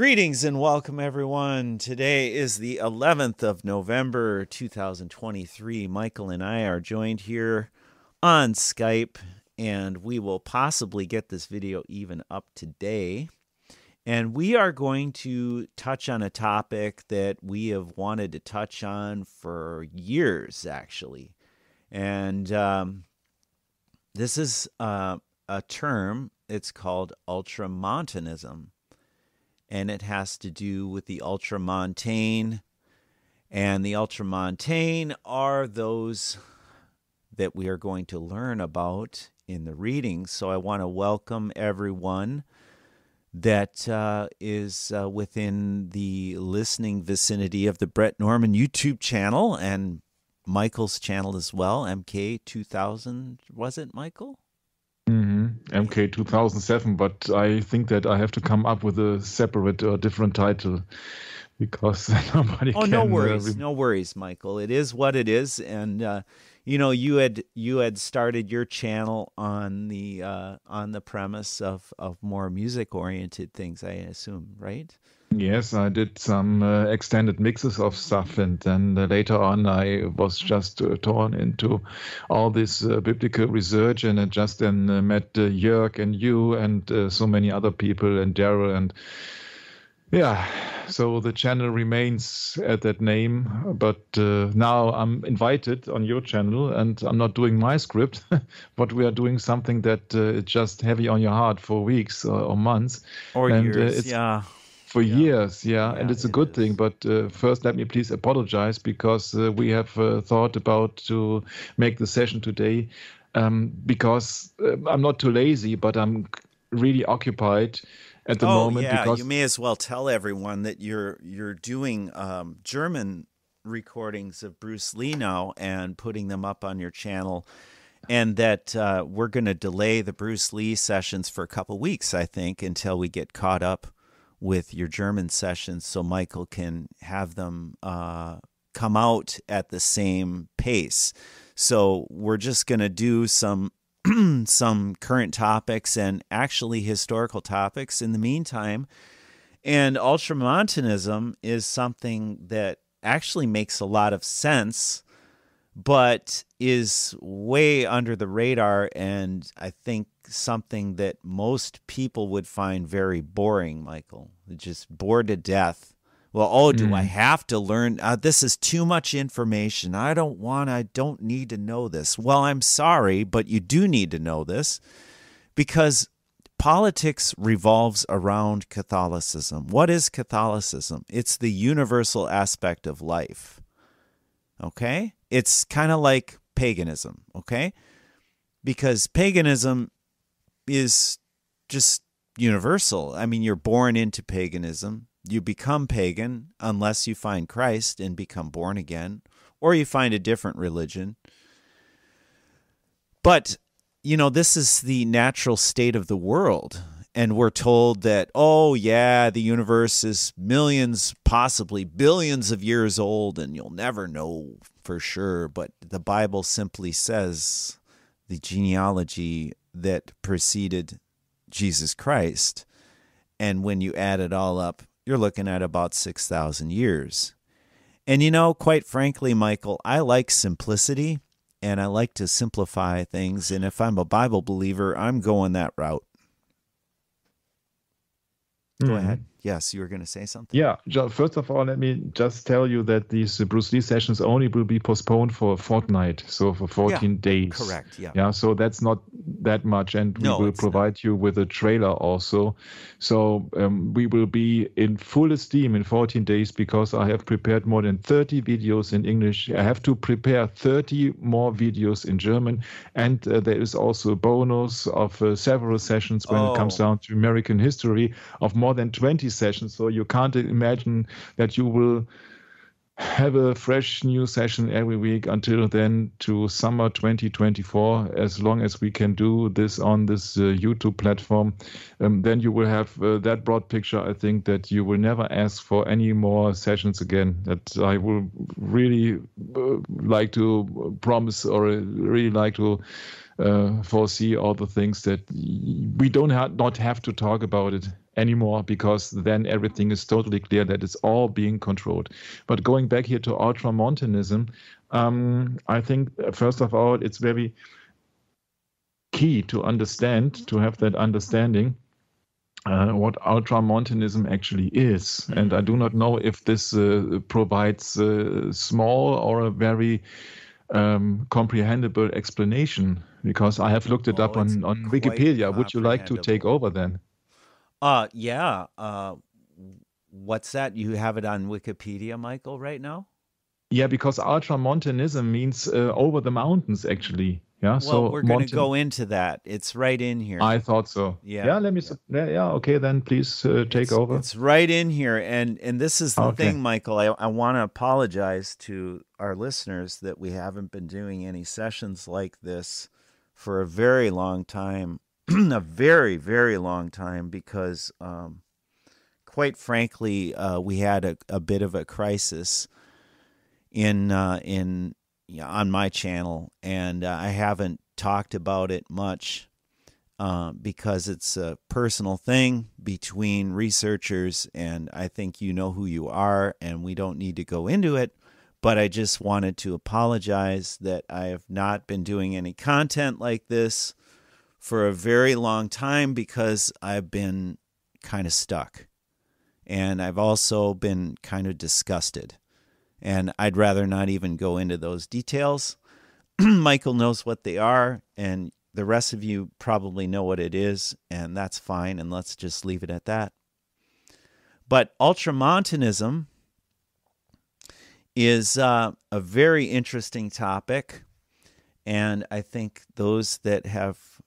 Greetings and welcome, everyone. Today is the 11th of November, 2023. Michael and I are joined here on Skype, and we will possibly get this video even up today. And we are going to touch on a topic that we have wanted to touch on for years, actually. And this is a term. It's called Ultramontanism. And it has to do with the Ultramontane. And the Ultramontane are those that we are going to learn about in the reading. So I want to welcome everyone that is within the listening vicinity of the Brett Norman YouTube channel and Michael's channel as well, MK2000. Was it, Michael? MK 2007, but I think that I have to come up with a separate or different title because nobody can. No worries, no worries, Michael. It is what it is, and you had started your channel on the premise of more music oriented things, I assume, right? Yes, I did some extended mixes of stuff, and then later on I was just torn into all this biblical research, and I just then met Jörg and you and so many other people and Daryl, and yeah, so the channel remains at that name, but now I'm invited on your channel, and I'm not doing my script, but we are doing something that is just heavy on your heart for weeks or months. Or years, yeah. For years, and it's a good thing. But first, let me please apologize because we have thought about to make the session today because I'm not too lazy, but I'm really occupied at the moment. Yeah, because you may as well tell everyone that you're doing German recordings of Bruce Lee now and putting them up on your channel, and that we're going to delay the Bruce Lee sessions for a couple weeks, I think, until we get caught up with your German sessions, so Michael can have them come out at the same pace. So we're just going to do some current topics and actually historical topics in the meantime. And Ultramontanism is something that actually makes a lot of sense, but is way under the radar, and I think something that most people would find very boring, Michael. Just bored to death. Well, do I have to learn? This is too much information. I don't need to know this. Well, I'm sorry, but you do need to know this because politics revolves around Catholicism. What is Catholicism? It's the universal aspect of life. Okay? It's kind of like paganism, okay? Because paganism is just universal. I mean, you're born into paganism. You become pagan unless you find Christ and become born again, or you find a different religion. But, this is the natural state of the world. And we're told that, the universe is millions, possibly billions of years old, and you'll never know for sure. But the Bible simply says the genealogy that preceded Jesus Christ. And when you add it all up, you're looking at about 6,000 years. And quite frankly, Michael, I like simplicity, and I like to simplify things. And if I'm a Bible believer, I'm going that route. Go ahead. Yes, you were going to say something. Yeah, first of all, let me just tell you that these Bruce Lee sessions only will be postponed for a fortnight, so for 14 days. Correct, yeah. Yeah, so that's not that much, and we will provide you with a trailer also. So we will be in full esteem in 14 days because I have prepared more than 30 videos in English. I have to prepare 30 more videos in German, and there is also a bonus of several sessions when it comes down to American history of more than 20 sessions, so you can't imagine that you will have a fresh new session every week until then to summer 2024, as long as we can do this on this YouTube platform. Then you will have that broad picture. I think that you will never ask for any more sessions again. That I will really like to promise, or really like to foresee all the things that we not have to talk about it anymore, because then everything is totally clear that it's all being controlled. But going back here to Ultramontanism, I think, first of all, it's very key to have that understanding what Ultramontanism actually is. And I do not know if this provides a small or a very comprehensible explanation, because I have looked it up on Wikipedia. Would you like to take over then? Yeah. What's that? You have it on Wikipedia, Michael, right now? Yeah, because Ultramontanism means over the mountains, actually. Yeah. Well, so we're going to go into that. It's right in here. I thought so. Yeah. Yeah. Let me. Yeah. Okay. Then please take over. It's right in here, and this is the thing, Michael. I want to apologize to our listeners that we haven't been doing any sessions like this for a very long time, a very, very long time, because, quite frankly, we had a bit of a crisis on my channel, and I haven't talked about it much because it's a personal thing between researchers, and I think you know who you are, and we don't need to go into it. But I just wanted to apologize that I have not been doing any content like this for a very long time, because I've been kind of stuck, and I've also been kind of disgusted. And I'd rather not even go into those details. Michael knows what they are, and the rest of you probably know what it is, and that's fine, and let's just leave it at that. But Ultramontanism is a very interesting topic, and I think those that have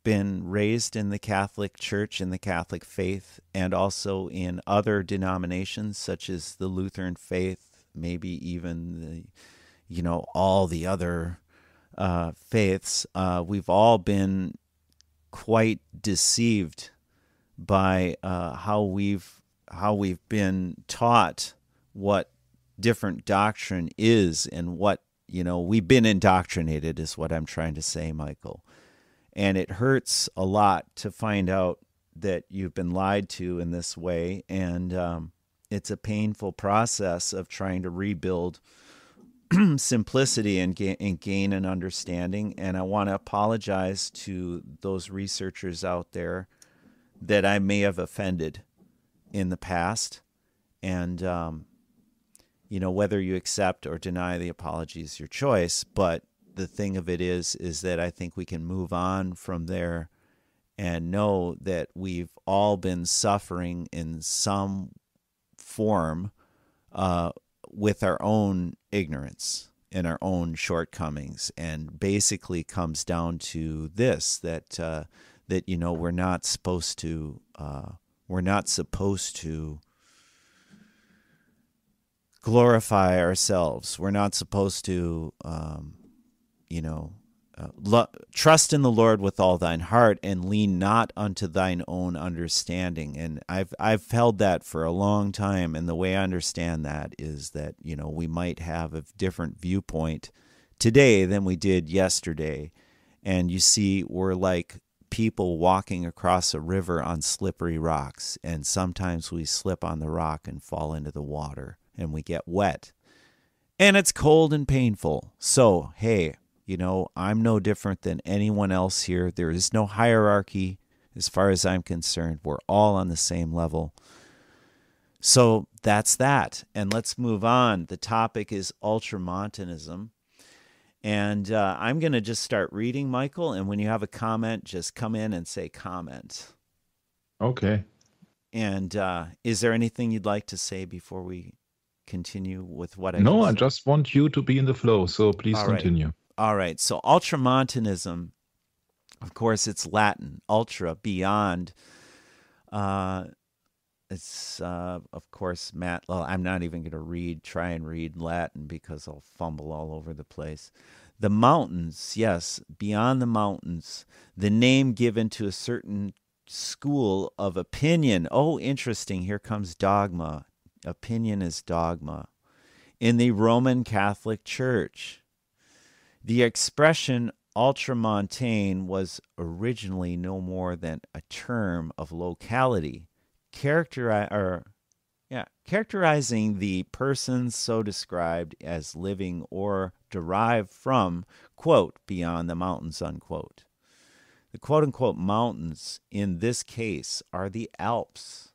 been raised in the Catholic Church, in the Catholic faith, and also in other denominations such as the Lutheran faith, maybe even all the other faiths, we've all been quite deceived by how we've been taught what different doctrine is, and what we've been indoctrinated is what I'm trying to say, Michael. And it hurts a lot to find out that you've been lied to in this way, and it's a painful process of trying to rebuild simplicity and gain an understanding. And I want to apologize to those researchers out there that I may have offended in the past. And, whether you accept or deny the apology is your choice. But the thing of it is that I think we can move on from there and know that we've all been suffering in some form with our own ignorance and our own shortcomings, and basically comes down to this, that we're not supposed to glorify ourselves. We're not supposed to trust in the Lord with all thine heart, and lean not unto thine own understanding. And I've held that for a long time, and the way I understand that is that we might have a different viewpoint today than we did yesterday. And you see, we're like people walking across a river on slippery rocks, and sometimes we slip on the rock and fall into the water, and we get wet, and it's cold and painful. So hey, I'm no different than anyone else here. There is no hierarchy as far as I'm concerned. We're all on the same level. So that's that. And let's move on. The topic is Ultramontanism. And I'm going to just start reading, Michael. And when you have a comment, just come in and say comment. Okay. And is there anything you'd like to say before we continue with what I No, I just want you to be in the flow. So please continue. All right. So Ultramontanism, of course, it's Latin. Ultra, beyond. It's, of course, well, I'm not even going to try and read Latin because I'll fumble all over the place. The mountains, yes, beyond the mountains. The name given to a certain school of opinion. Oh, interesting. Here comes dogma. Opinion is dogma. In the Roman Catholic Church. The expression Ultramontane was originally no more than a term of locality, characterizing the persons so described as living or derived from, quote, beyond the mountains, unquote. The quote-unquote mountains in this case are the Alps.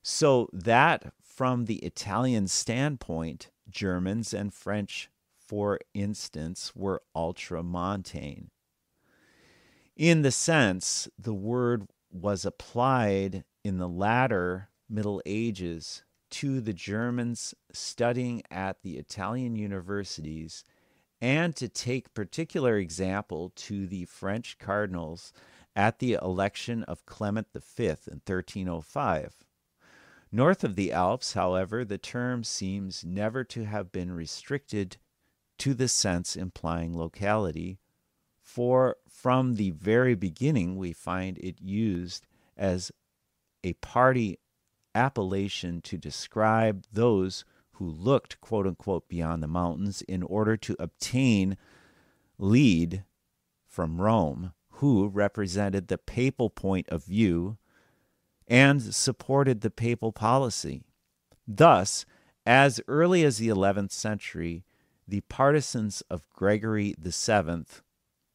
So that, from the Italian standpoint, Germans and French, for instance, were ultramontane. In the sense, the word was applied in the latter Middle Ages to the Germans studying at the Italian universities, and to take particular example to the French cardinals at the election of Clement V in 1305. North of the Alps, however, the term seems never to have been restricted to the sense implying locality, for from the very beginning we find it used as a party appellation to describe those who looked, quote unquote, beyond the mountains in order to obtain lead from Rome, who represented the papal point of view and supported the papal policy. Thus, as early as the 11th century, the partisans of Gregory VII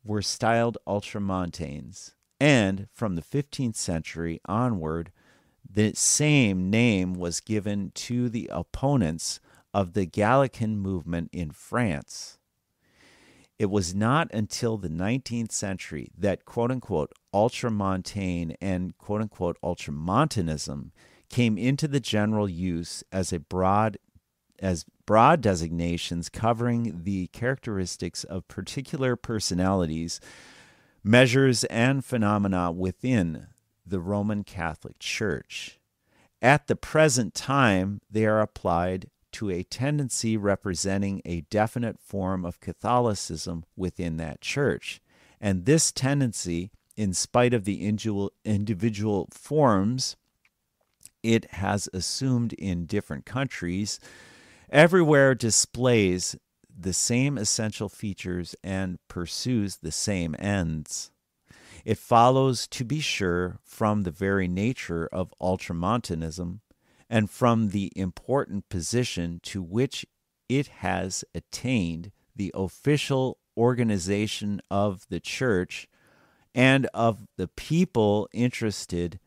were styled ultramontanes, and from the 15th century onward, the same name was given to the opponents of the Gallican movement in France. It was not until the 19th century that quote-unquote ultramontane and quote-unquote ultramontanism came into the general use as broad designations covering the characteristics of particular personalities, measures, and phenomena within the Roman Catholic Church. At the present time, they are applied to a tendency representing a definite form of Catholicism within that church. And this tendency, in spite of the individual forms it has assumed in different countries, everywhere displays the same essential features and pursues the same ends. It follows, to be sure, from the very nature of ultramontanism and from the important position to which it has attained, the official organization of the church and of the people interested,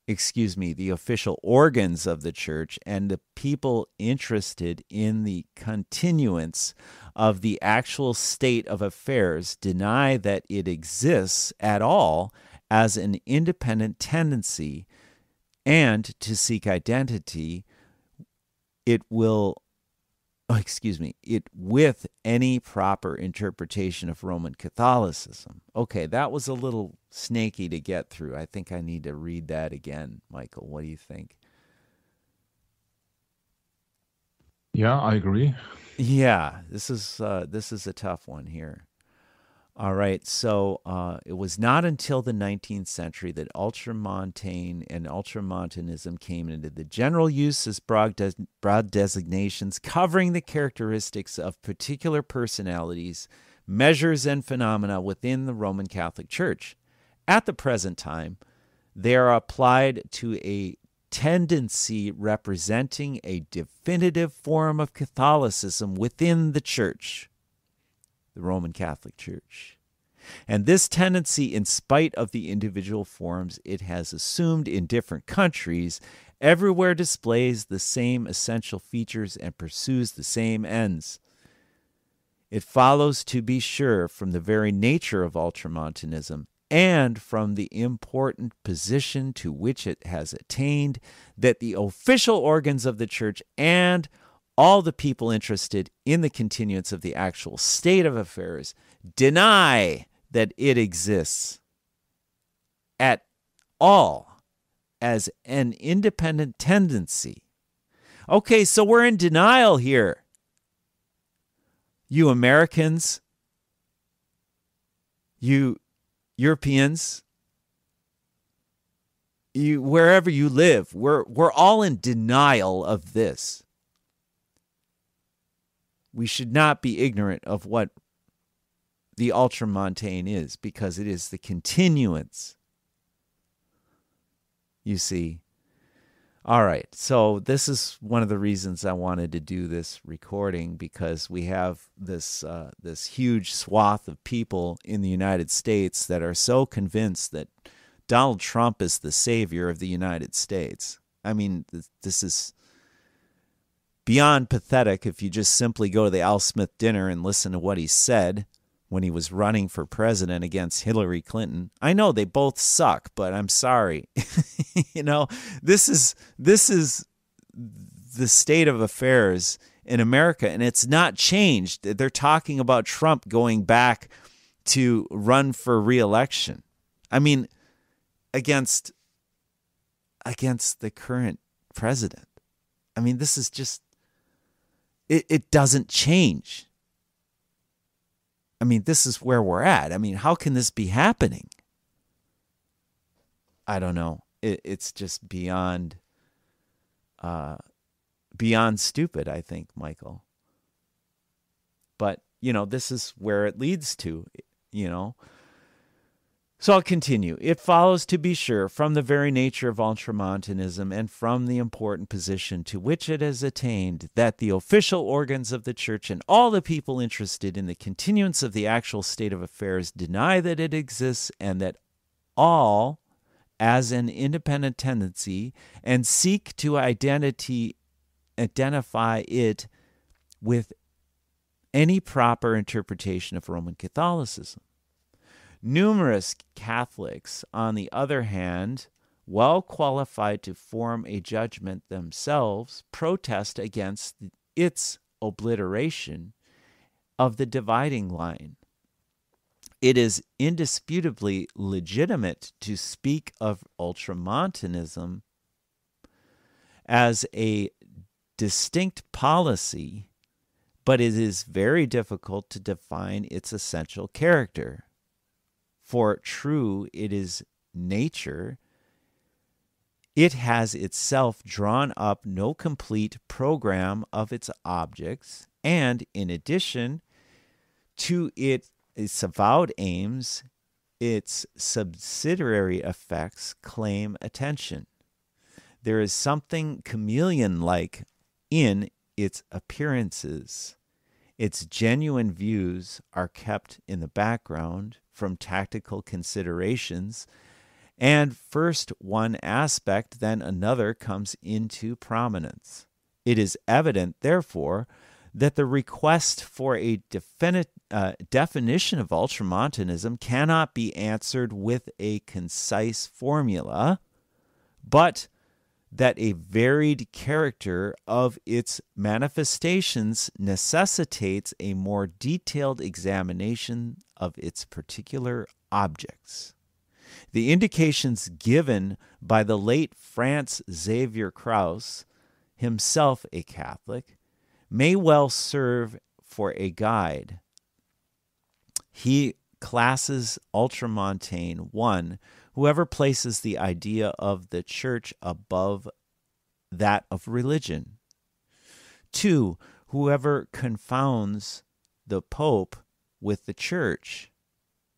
the official organs of the church and the people interested in the continuance of the actual state of affairs deny that it exists at all as an independent tendency, and to seek identity it with any proper interpretation of Roman Catholicism. Okay, that was a little snaky to get through. I think I need to read that again. Michael, what do you think? Yeah, I agree. Yeah, this is a tough one here. All right, so it was not until the 19th century that ultramontane and ultramontanism came into the general use as broad designations covering the characteristics of particular personalities, measures, and phenomena within the Roman Catholic Church. At the present time, they are applied to a tendency representing a definitive form of Catholicism within the Church, the Roman Catholic Church. And this tendency, in spite of the individual forms it has assumed in different countries, everywhere displays the same essential features and pursues the same ends. It follows, to be sure, from the very nature of ultramontanism and from the important position to which it has attained, that the official organs of the Church and all the people interested in the continuance of the actual state of affairs deny that it exists at all as an independent tendency. Okay, so we're in denial here. You Americans, you Europeans, you wherever you live, we're all in denial of this. We should not be ignorant of what the Ultramontane is, because it is the continuance. You see. All right, so this is one of the reasons I wanted to do this recording, because we have this this huge swath of people in the United States that are so convinced that Donald Trump is the savior of the United States. I mean, this is beyond pathetic if you just simply go to the Al Smith dinner and listen to what he said when he was running for president against Hillary Clinton. I know they both suck, but I'm sorry. You know, this is the state of affairs in America, and it's not changed. They're talking about Trump going back to run for re-election. I mean, against the current president. I mean, this is just, it doesn't change. I mean, this is where we're at. I mean, how can this be happening? I don't know. It's just beyond stupid, I think, Michael. But, you know, this is where it leads to, you know. So I'll continue. It follows, to be sure, from the very nature of Ultramontanism and from the important position to which it has attained, that the official organs of the Church and all the people interested in the continuance of the actual state of affairs deny that it exists, and that all, as an independent tendency, and seek to identify it with any proper interpretation of Roman Catholicism. Numerous Catholics, on the other hand, well qualified to form a judgment themselves, protest against its obliteration of the dividing line. It is indisputably legitimate to speak of Ultramontanism as a distinct policy, but it is very difficult to define its essential character. For true it is nature, it has itself drawn up no complete program of its objects, and in addition to its avowed aims, its subsidiary effects claim attention. There is something chameleon-like in its appearances. Its genuine views are kept in the background from tactical considerations, and first one aspect, then another comes into prominence. It is evident, therefore, that the request for a definition of Ultramontanism cannot be answered with a concise formula, but that a varied character of its manifestations necessitates a more detailed examination of its particular objects. The indications given by the late Franz Xaver Kraus, himself a Catholic, may well serve for a guide. He classes Ultramontane 1, whoever places the idea of the Church above that of religion. 2, whoever confounds the Pope with the Church.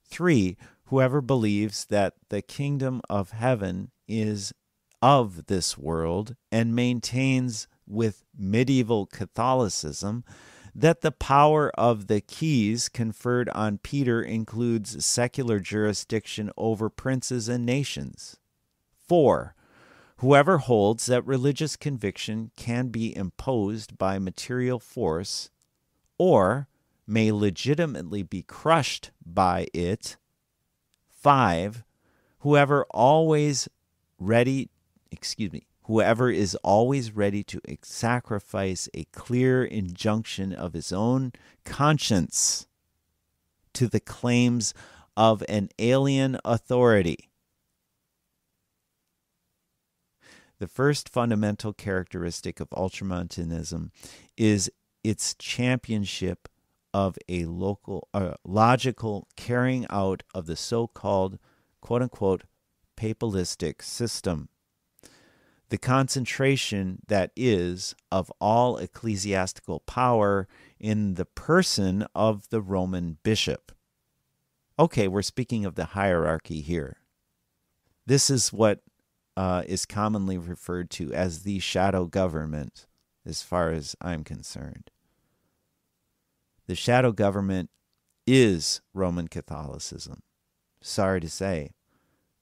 3, whoever believes that the kingdom of heaven is of this world and maintains with medieval Catholicism that the power of the keys conferred on Peter includes secular jurisdiction over princes and nations. 4, whoever holds that religious conviction can be imposed by material force or may legitimately be crushed by it. 5, whoever is always ready to sacrifice a clear injunction of his own conscience to the claims of an alien authority. The first fundamental characteristic of Ultramontanism is its championship of a logical carrying out of the so-called, quote-unquote, papalistic system. The concentration, that is, of all ecclesiastical power in the person of the Roman bishop. Okay, we're speaking of the hierarchy here. This is what is commonly referred to as the shadow government, as far as I'm concerned. The shadow government is Roman Catholicism. Sorry to say.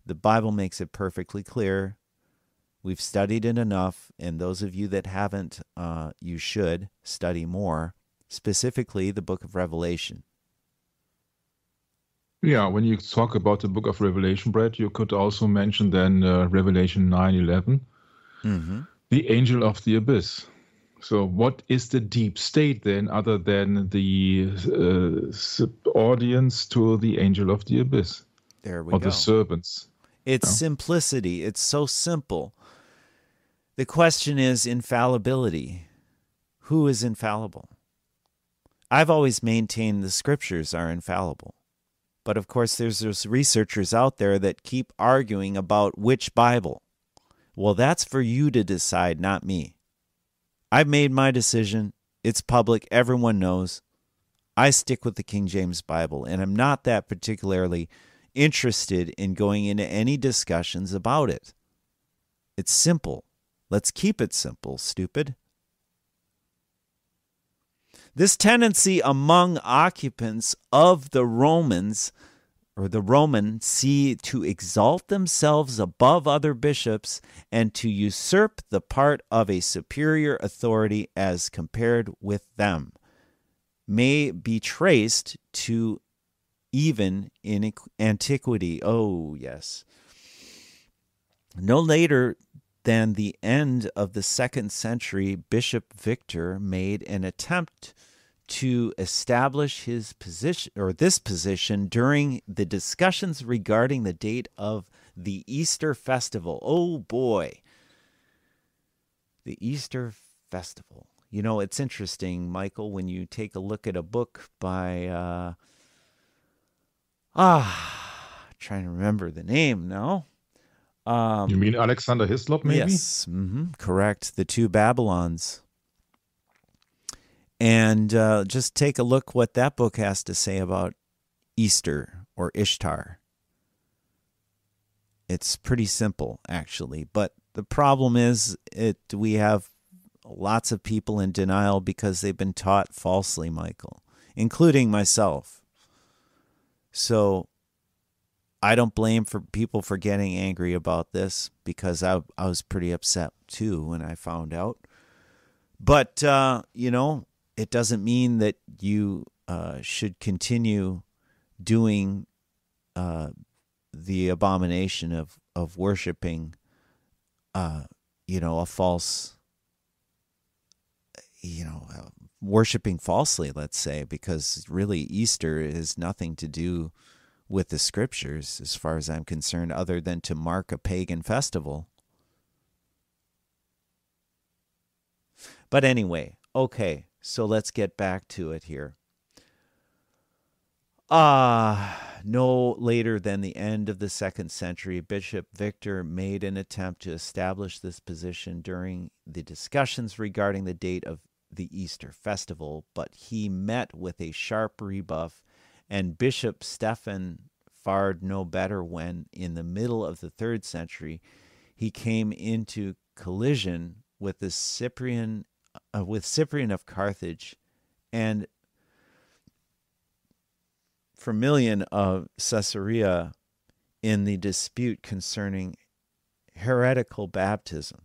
The Bible makes it perfectly clear. We've studied it enough, and those of you that haven't, you should study more, specifically the book of Revelation. Yeah, when you talk about the book of Revelation, Brad, you could also mention then Revelation 9:11, the angel of the abyss. So what is the deep state then other than the audience to the angel of the abyss? There we go. Or the servants. It's simplicity. It's so simple. The question is infallibility. Who is infallible? I've always maintained the scriptures are infallible. But of course, there's those researchers out there that keep arguing about which Bible. Well, that's for you to decide, not me. I've made my decision. It's public. Everyone knows. I stick with the King James Bible, and I'm not that particularly interested in going into any discussions about it. It's simple. Let's keep it simple, stupid. This tendency among occupants of the Romans, or the Roman see, to exalt themselves above other bishops and to usurp the part of a superior authority as compared with them, may be traced to even in antiquity. Oh, yes. No later than the end of the 2nd century, Bishop Victor made an attempt to establish his position, or this position, during the discussions regarding the date of the Easter festival. Oh boy. The Easter festival. You know, it's interesting, Michael, when you take a look at a book by trying to remember the name now. You mean Alexander Hislop, maybe? Yes, correct. The Two Babylons. And just take a look what that book has to say about Easter or Ishtar. It's pretty simple, actually. But the problem is we have lots of people in denial because they've been taught falsely, Michael, including myself. So I don't blame for people for getting angry about this, because I was pretty upset too when I found out. But, it doesn't mean that you should continue doing the abomination of worshiping, a false, worshiping falsely, let's say, because really Easter has nothing to do with the scriptures, as far as I'm concerned, other than to mark a pagan festival. But anyway, okay, so let's get back to it here. No later than the end of the 2nd century, Bishop Victor made an attempt to establish this position during the discussions regarding the date of the Easter festival, but he met with a sharp rebuff, and Bishop Stephen fared no better when, in the middle of the 3rd century, he came into collision with the Cyprian of Carthage and Firmilian of Caesarea in the dispute concerning heretical baptism.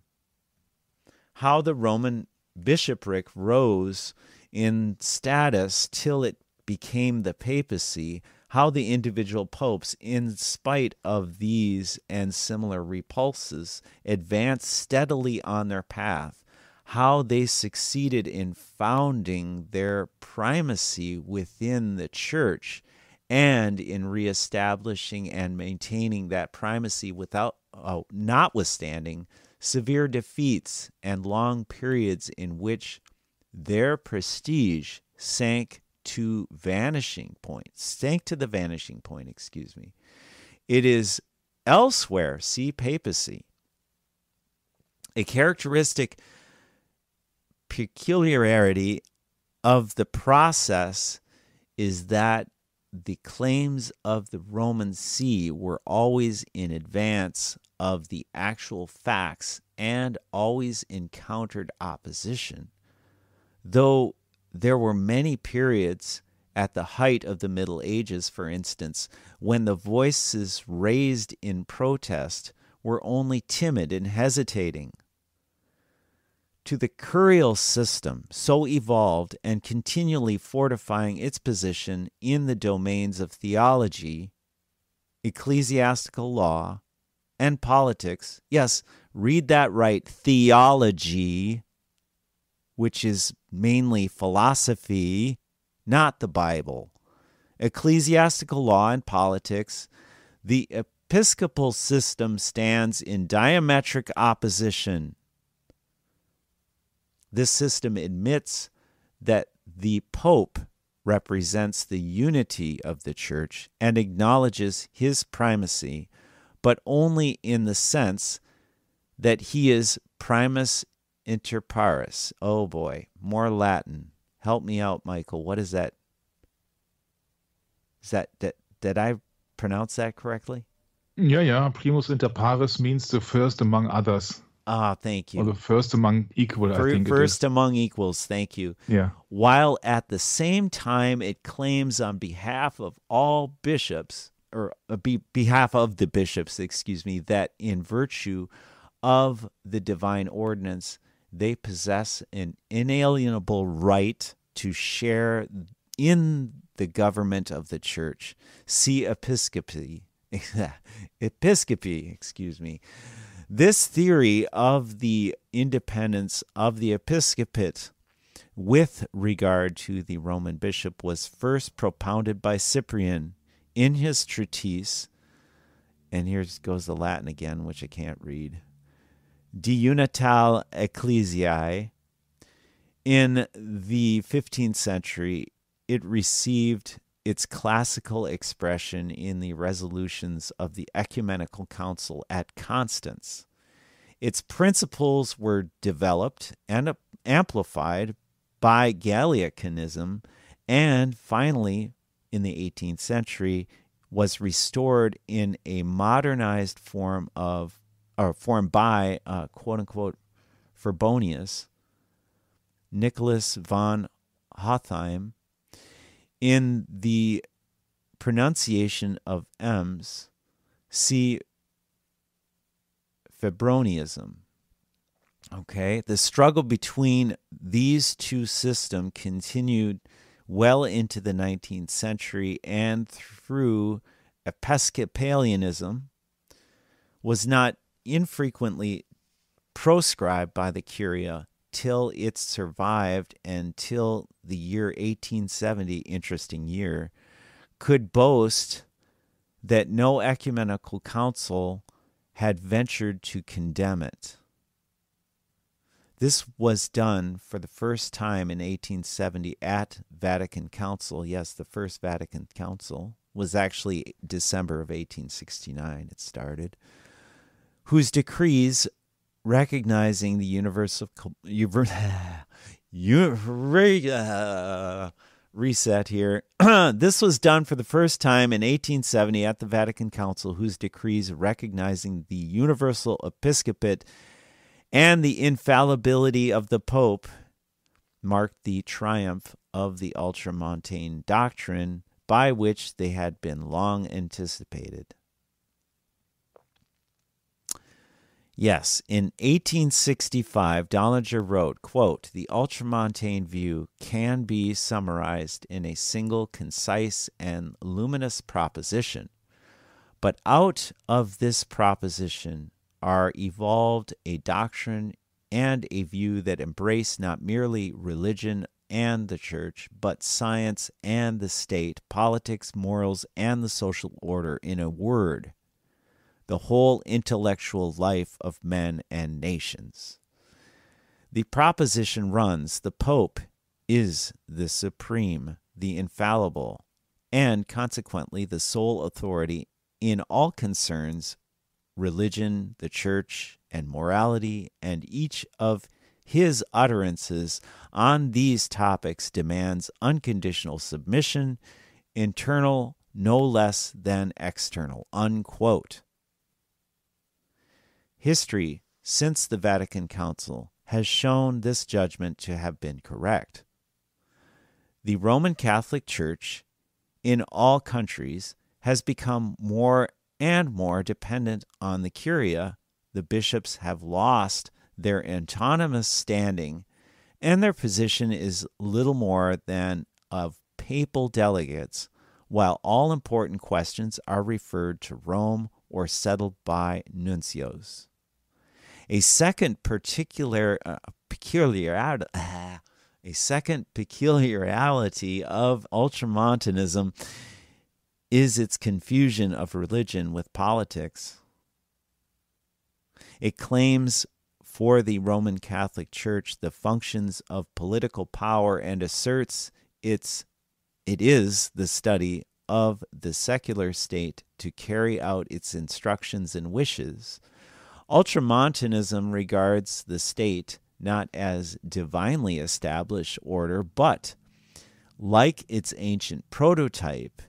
How the Roman bishopric rose in status till it became the papacy, how the individual popes, in spite of these and similar repulses, advanced steadily on their path, how they succeeded in founding their primacy within the church and in reestablishing and maintaining that primacy notwithstanding severe defeats and long periods in which their prestige sank to the vanishing point. It is elsewhere, see papacy, a characteristic peculiarity of the process is that the claims of the Roman See were always in advance of the actual facts and always encountered opposition, though there were many periods at the height of the Middle Ages, for instance, when the voices raised in protest were only timid and hesitating. To the curial system, so evolved and continually fortifying its position in the domains of theology, ecclesiastical law, and politics. Yes, read that right, theology, which is mainly philosophy, not the Bible. Ecclesiastical law and politics, the episcopal system stands in diametric opposition. This system admits that the Pope represents the unity of the Church and acknowledges his primacy, but only in the sense that he is primus inter pares. Oh boy, more Latin. Help me out, Michael. What is that? Did I pronounce that correctly? Yeah. Primus inter pares means the first among others. Ah, thank you. Or the first among equal, I think it is. First among equals, thank you. Yeah. While at the same time it claims on behalf of all bishops, or behalf of the bishops, that in virtue of the divine ordinance, they possess an inalienable right to share in the government of the Church. See episcopacy. This theory of the independence of the episcopate with regard to the Roman bishop was first propounded by Cyprian in his treatise, and here goes the Latin again, which I can't read, De Unitate Ecclesiae. In the 15th century, it received its classical expression in the resolutions of the Ecumenical Council at Constance. Its principles were developed and amplified by Gallicanism, and finally, in the 18th century, was restored in a modernized form by, quote-unquote, Frobonius, Nicholas von Hotheim, in the pronunciation of M's, see Febroniism. Okay, the struggle between these two systems continued well into the 19th century, and through Episcopalianism was not infrequently proscribed by the Curia till it survived until the year 1870, interesting year, could boast that no ecumenical council had ventured to condemn it. This was done for the first time in 1870 at Vatican Council. Yes, the First Vatican Council was actually December of 1869 it started, whose decrees recognizing the universal reset here. This was done for the first time in 1870 at the Vatican Council, whose decrees recognizing the universal episcopate and the infallibility of the Pope marked the triumph of the Ultramontane doctrine, by which they had been long anticipated. Yes, in 1865, Dollinger wrote, quote, "The Ultramontane view can be summarized in a single concise and luminous proposition, but out of this proposition are evolved a doctrine and a view that embrace not merely religion and the church, but science and the state, politics, morals, and the social order, in a word, the whole intellectual life of men and nations. The proposition runs, the Pope is the supreme, the infallible, and consequently the sole authority in all concerns religion, the church, and morality, and each of his utterances on these topics demands unconditional submission internal no less than external, unquote. History since the Vatican Council has shown this judgment to have been correct. The Roman Catholic Church in all countries has become more and more dependent on the curia. The bishops have lost their autonomous standing, and their position is little more than of papal delegates, while all important questions are referred to Rome or settled by nuncios. A second peculiarity of Ultramontanism is its confusion of religion with politics. It claims for the Roman Catholic Church the functions of political power and asserts it is the study of the secular state to carry out its instructions and wishes. Ultramontanism regards the state not as divinely established order, but, like its ancient prototype,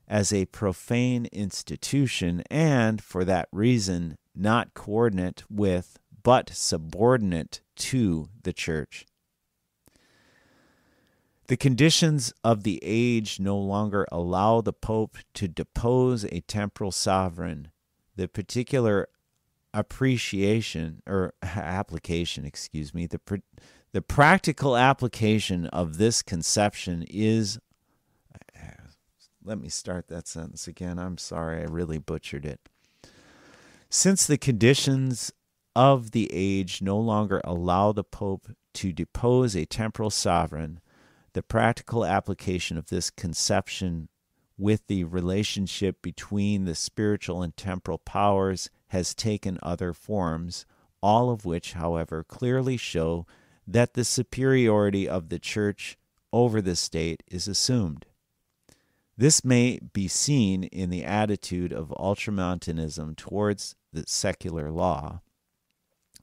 as a profane institution, and, for that reason, not coordinate with, but subordinate to the Church. The conditions of the age no longer allow the Pope to depose a temporal sovereign. The particular application, the practical application of this conception is, let me start that sentence again. I'm sorry, I really butchered it. Since the conditions of the age no longer allow the Pope to depose a temporal sovereign, the practical application of this conception with the relationship between the spiritual and temporal powers has taken other forms, all of which, however, clearly show that the superiority of the Church over the state is assumed. This may be seen in the attitude of Ultramontanism towards the secular law.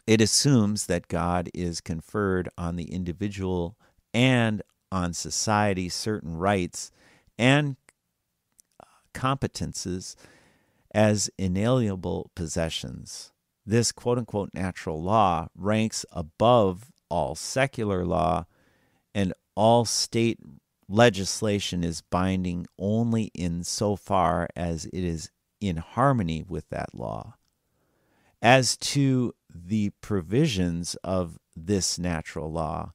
It assumes that God is conferred on the individual and on society certain rights and competences as inalienable possessions. This quote-unquote natural law ranks above all secular law, and all state legislation is binding only in so far as it is in harmony with that law. As to the provisions of this natural law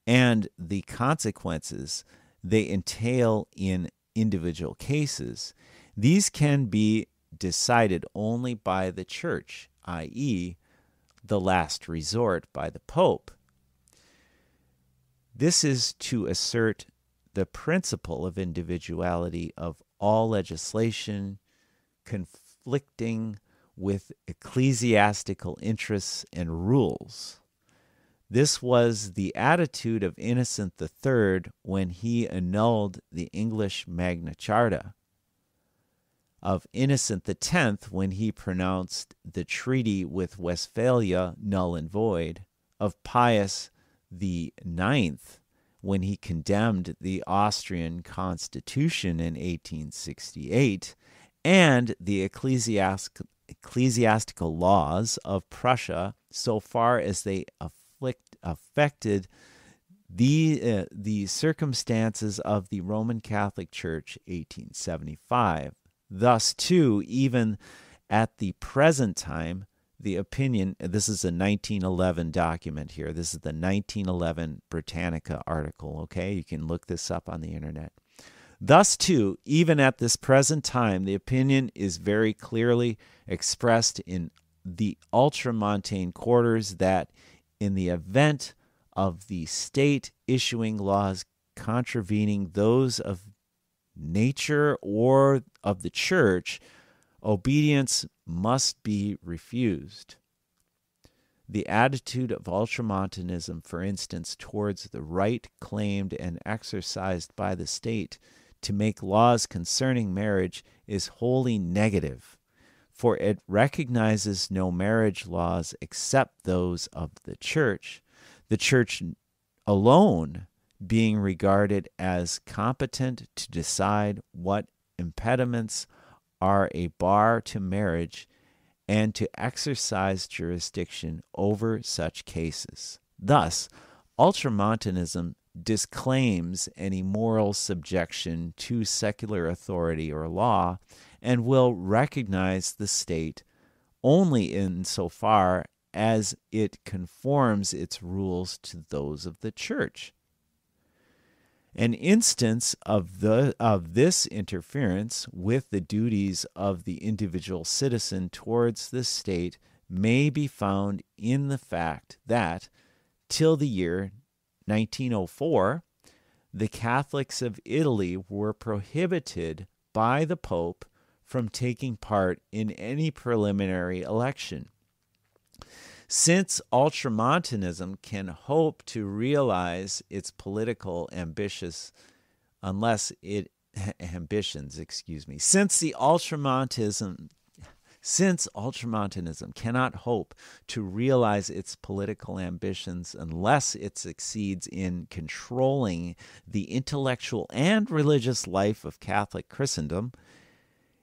and the consequences they entail in individual cases, these can be decided only by the Church, i.e., the last resort by the Pope. This is to assert the principle of individuality of all legislation conflicting with ecclesiastical interests and rules. This was the attitude of Innocent III when he annulled the English Magna Charta, of Innocent X when he pronounced the treaty with Westphalia null and void, of Pius IX when he condemned the Austrian Constitution in 1868, and the ecclesiastical laws of Prussia so far as they affected the circumstances of the Roman Catholic Church, 1875. Thus, too, even at the present time, the opinion, this is a 1911 document here. This is the 1911 Britannica article, okay? You can look this up on the internet. Thus, too, even at this present time, the opinion is very clearly expressed in the ultramontane quarters that in the event of the state issuing laws contravening those of nature or of the Church, obedience must be refused. The attitude of Ultramontanism, for instance, towards the right claimed and exercised by the state to make laws concerning marriage is wholly negative, for it recognizes no marriage laws except those of the Church. The Church alone being regarded as competent to decide what impediments are a bar to marriage and to exercise jurisdiction over such cases. Thus, Ultramontanism disclaims any moral subjection to secular authority or law and will recognize the state only insofar as it conforms its rules to those of the church. An instance of this interference with the duties of the individual citizen towards the state may be found in the fact that, till the year 1904, the Catholics of Italy were prohibited by the Pope from taking part in any preliminary election. Since Ultramontanism can hope to realize its political ambitions, since Ultramontanism cannot hope to realize its political ambitions unless it succeeds in controlling the intellectual and religious life of Catholic Christendom,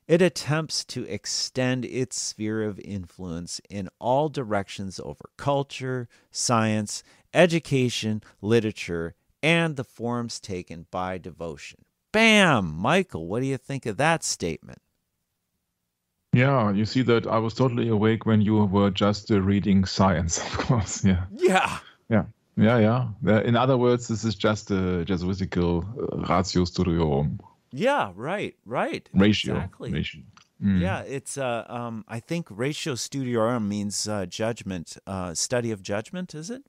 it attempts to extend its sphere of influence in all directions over culture, science, education, literature, and the forms taken by devotion. Bam! Michael, what do you think of that statement? Yeah, you see that I was totally awake when you were just reading science, of course. Yeah. Yeah. Yeah. Yeah. In other words, this is just a Jesuitical ratio studiorum. Yeah, right. Ratio. Exactly. Ratio. Yeah, it's I think ratio studiorum means judgment, study of judgment, is it?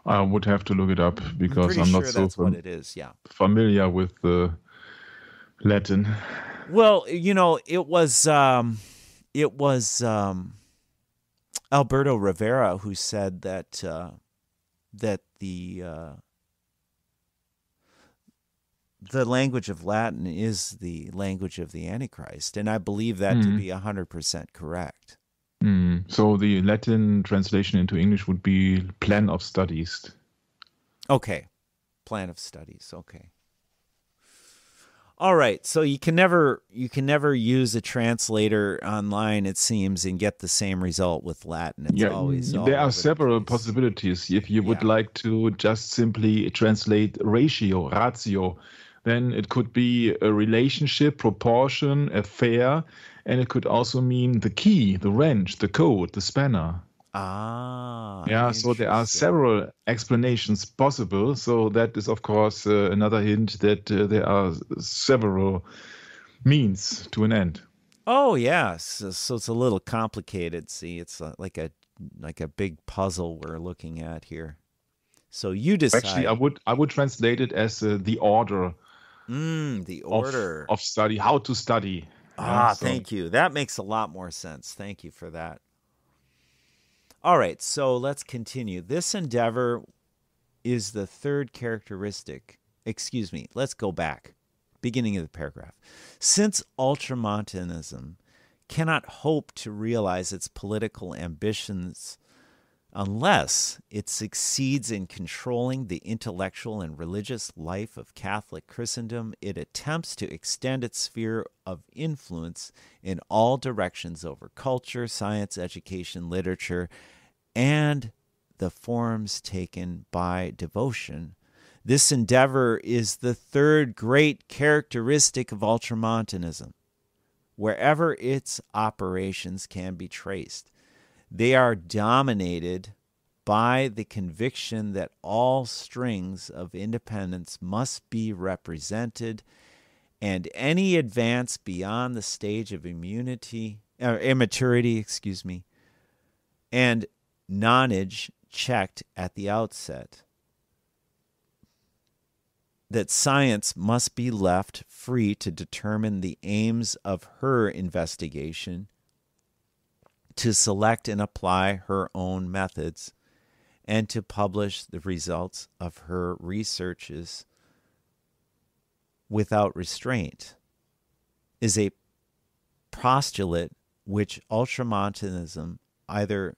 I would have to look it up because I'm not sure so that's what it is. Yeah. familiar with the Latin. Well, it was Alberto Rivera who said that the language of Latin is the language of the Antichrist, and I believe that to be 100% correct. So the Latin translation into English would be plan of studies. Okay, plan of studies. Okay. All right, so you can never use a translator online, it seems, and get the same result with Latin. It's always there are several possibilities. If you would like to just simply translate ratio, then it could be a relationship, proportion, affair, and it could also mean the key, the wrench, the code, the spanner. Yeah, so there are several explanations possible. So that is, of course, another hint that there are several means to an end. Oh, yes. So it's a little complicated. See, it's like a big puzzle we're looking at here. So you decide. Actually, I would translate it as the order. The order of study, how to study. Thank you. That makes a lot more sense. Thank you for that. All right, so let's continue. This endeavor is the third characteristic. Excuse me, let's go back. Beginning of the paragraph. Since Ultramontanism cannot hope to realize its political ambitions unless it succeeds in controlling the intellectual and religious life of Catholic Christendom, it attempts to extend its sphere of influence in all directions over culture, science, education, literature, and the forms taken by devotion. This endeavor is the third great characteristic of Ultramontanism. Wherever its operations can be traced, they are dominated by the conviction that all strings of independence must be represented, and any advance beyond the stage of immaturity, and nonage checked at the outset. That science must be left free to determine the aims of her investigation, to select and apply her own methods, and to publish the results of her researches without restraint, is a postulate which Ultramontanism either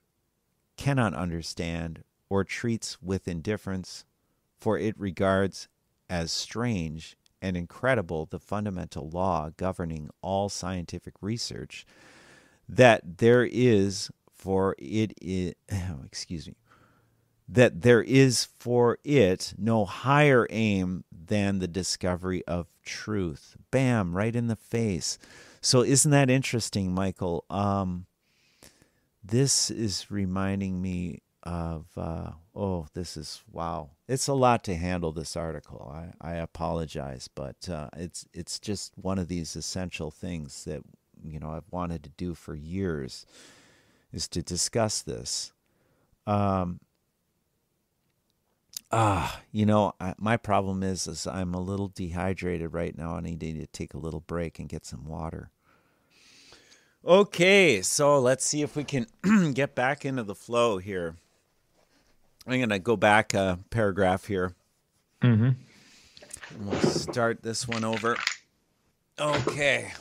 cannot understand or treats with indifference for it regards as strange and incredible the fundamental law governing all scientific research, that there is for it that there is for it no higher aim than the discovery of truth. Bam, right in the face. So isn't that interesting, Michael? This is reminding me of, this is, wow. It's a lot to handle, this article. I apologize, but it's just one of these essential things that, I've wanted to do for years, is to discuss this. My problem is I'm a little dehydrated right now. I need to take a little break and get some water. Okay, so let's see if we can get back into the flow here. I'm going to go back a paragraph here. Mm-hmm. We'll start this one over. Okay.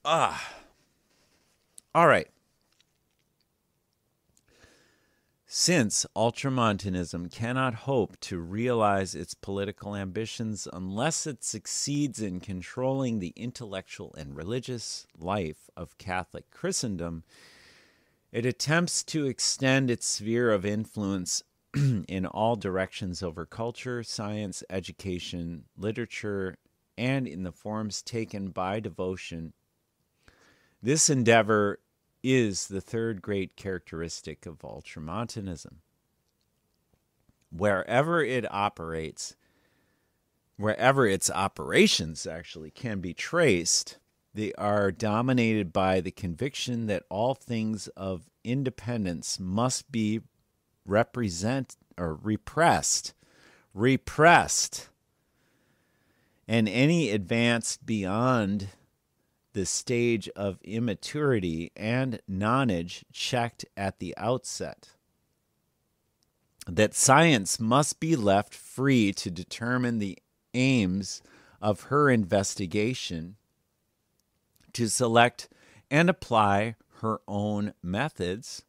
All right. Since Ultramontanism cannot hope to realize its political ambitions unless it succeeds in controlling the intellectual and religious life of Catholic Christendom, it attempts to extend its sphere of influence in all directions over culture, science, education, literature, and in the forms taken by devotion. This endeavor is the third great characteristic of Ultramontanism. Wherever its operations actually can be traced, they are dominated by the conviction that all things of independence must be repressed, and any advance beyond the stage of immaturity and nonage checked at the outset. That science must be left free to determine the aims of her investigation, to select and apply her own methods,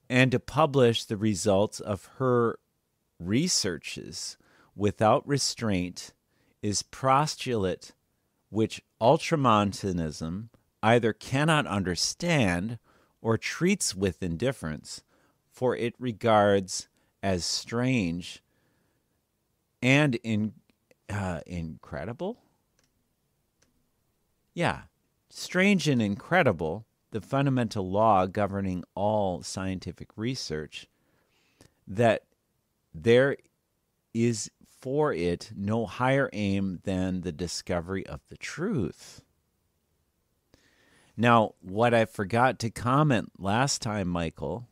and to publish the results of her researches without restraint, is postulate which Ultramontanism either cannot understand or treats with indifference, for it regards as strange and incredible? Yeah, strange and incredible, the fundamental law governing all scientific research, that there is for it no higher aim than the discovery of the truth. Now, what I forgot to comment last time, Michael,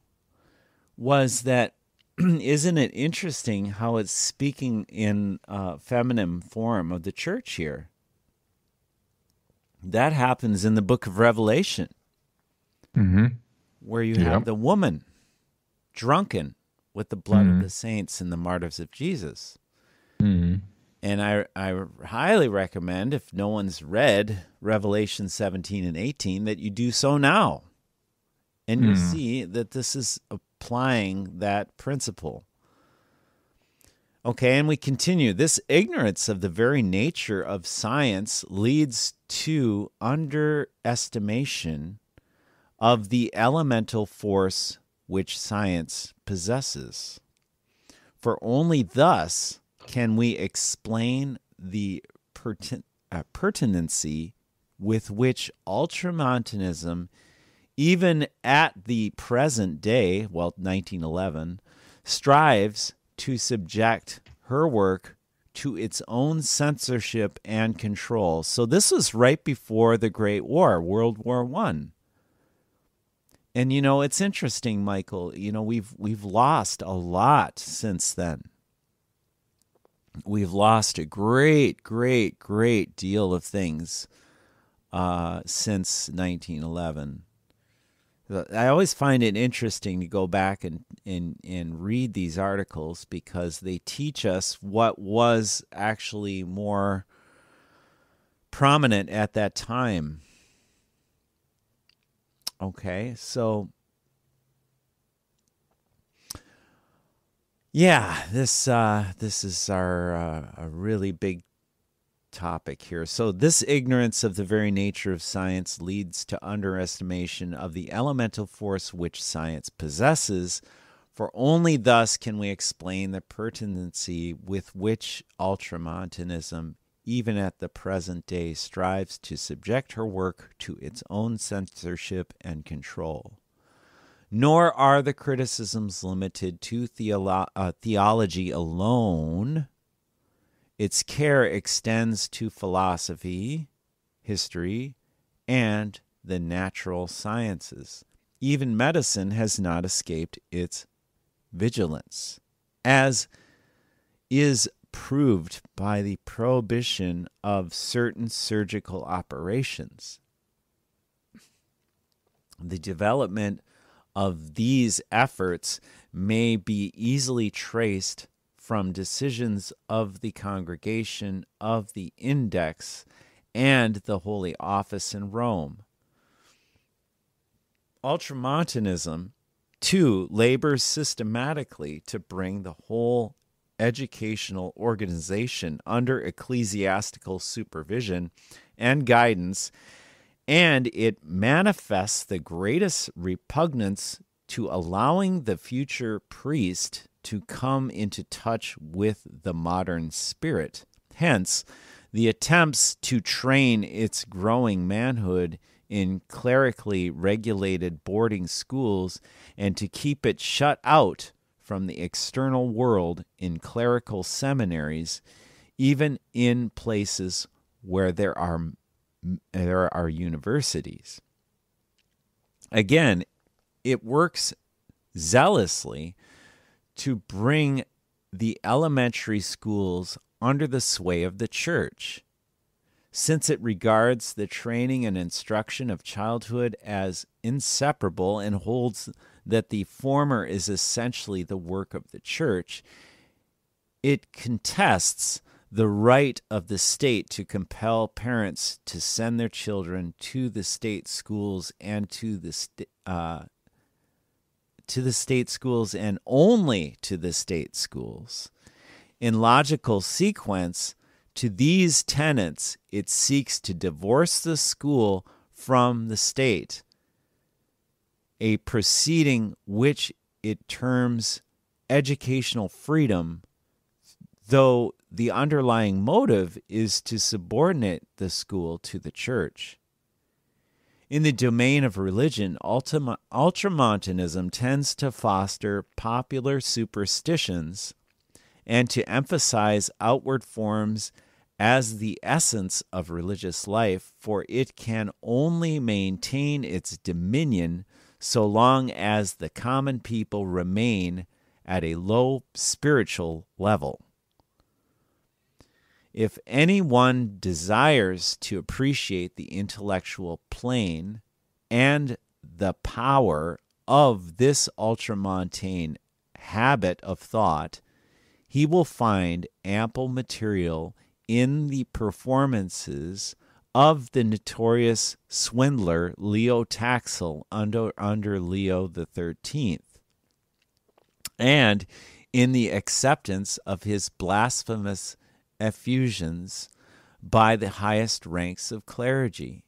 was that isn't it interesting how it's speaking in feminine form of the church here? That happens in the book of Revelation, where you have the woman drunken with the blood of the saints and the martyrs of Jesus. And I highly recommend, if no one's read Revelation 17 and 18, that you do so now. And you'll see that this is applying that principle. Okay, and we continue. This ignorance of the very nature of science leads to underestimation of the elemental force which science possesses. For only thus can we explain the pertinency with which Ultramontanism, even at the present day, 1911, strives to subject her work to its own censorship and control. So this was right before the Great War, World War I. And, it's interesting, Michael, we've lost a lot since then. We've lost a great, great, great deal of things since 1911. I always find it interesting to go back and read these articles because they teach us what was actually more prominent at that time. Okay, so Yeah, this is our a really big topic here. So this ignorance of the very nature of science leads to underestimation of the elemental force which science possesses, for only thus can we explain the pertinency with which Ultramontanism, even at the present day, strives to subject her work to its own censorship and control. Nor are the criticisms limited to theology alone. Its care extends to philosophy, history, and the natural sciences. Even medicine has not escaped its vigilance, as is proved by the prohibition of certain surgical operations. The development of these efforts may be easily traced from decisions of the Congregation of the Index and the Holy Office in Rome. Ultramontanism, too, labors systematically to bring the whole educational organization under ecclesiastical supervision and guidance, and it manifests the greatest repugnance to allowing the future priest to come into touch with the modern spirit. Hence, the attempts to train its growing manhood in clerically regulated boarding schools and to keep it shut out from the external world in clerical seminaries, even in places where there are universities. Again, it works zealously to bring the elementary schools under the sway of the church, since it regards the training and instruction of childhood as inseparable and holds that the former is essentially the work of the church. It contests the right of the state to compel parents to send their children to the state schools and to the state schools and only to the state schools. In logical sequence to these tenets, it seeks to divorce the school from the state, a proceeding which it terms educational freedom, though the underlying motive is to subordinate the school to the church. In the domain of religion, Ultramontanism tends to foster popular superstitions and to emphasize outward forms as the essence of religious life, for it can only maintain its dominion so long as the common people remain at a low spiritual level. If anyone desires to appreciate the intellectual plane and the power of this ultramontane habit of thought, he will find ample material in the performances of the notorious swindler Leo Taxil under Leo XIII, and in the acceptance of his blasphemous effusions by the highest ranks of clergy.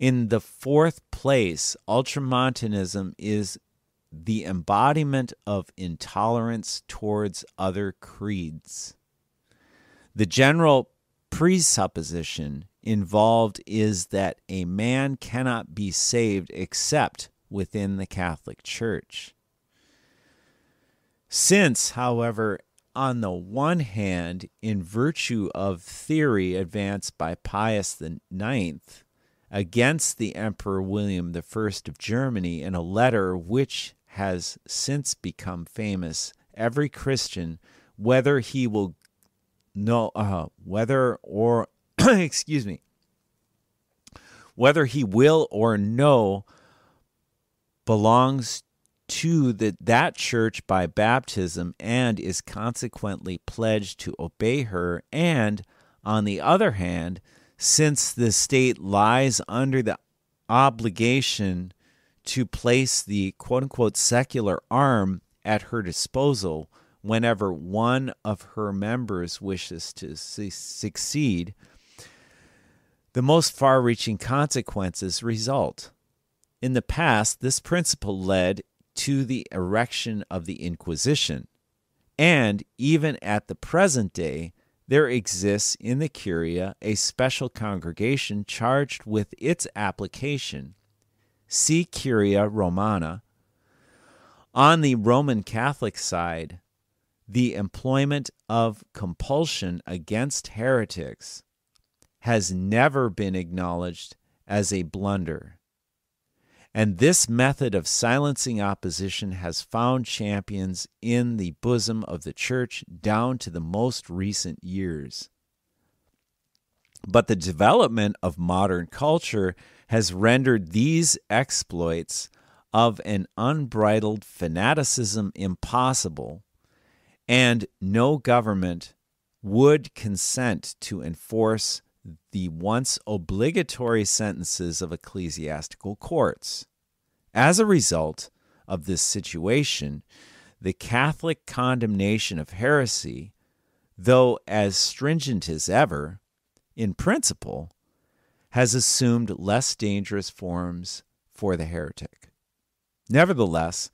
In the fourth place, Ultramontanism is the embodiment of intolerance towards other creeds. The general presupposition involved is that a man cannot be saved except within the Catholic Church. Since, however, on the one hand, in virtue of theory advanced by Pius IX against the Emperor William I of Germany in a letter which has since become famous, every Christian, whether he will whether he will or no, belongs to that church by baptism and is consequently pledged to obey her. And on the other hand, since the state lies under the obligation to place the quote-unquote secular arm at her disposal whenever one of her members wishes to succeed, the most far-reaching consequences result. In the past, this principle led to the erection of the Inquisition, and even at the present day, there exists in the Curia a special congregation charged with its application. See Curia Romana. On the Roman Catholic side, the employment of compulsion against heretics has never been acknowledged as a blunder. And this method of silencing opposition has found champions in the bosom of the Church down to the most recent years. But the development of modern culture has rendered these exploits of an unbridled fanaticism impossible, and no government would consent to enforce the once obligatory sentences of ecclesiastical courts. As a result of this situation, the Catholic condemnation of heresy, though as stringent as ever, in principle, has assumed less dangerous forms for the heretic. Nevertheless,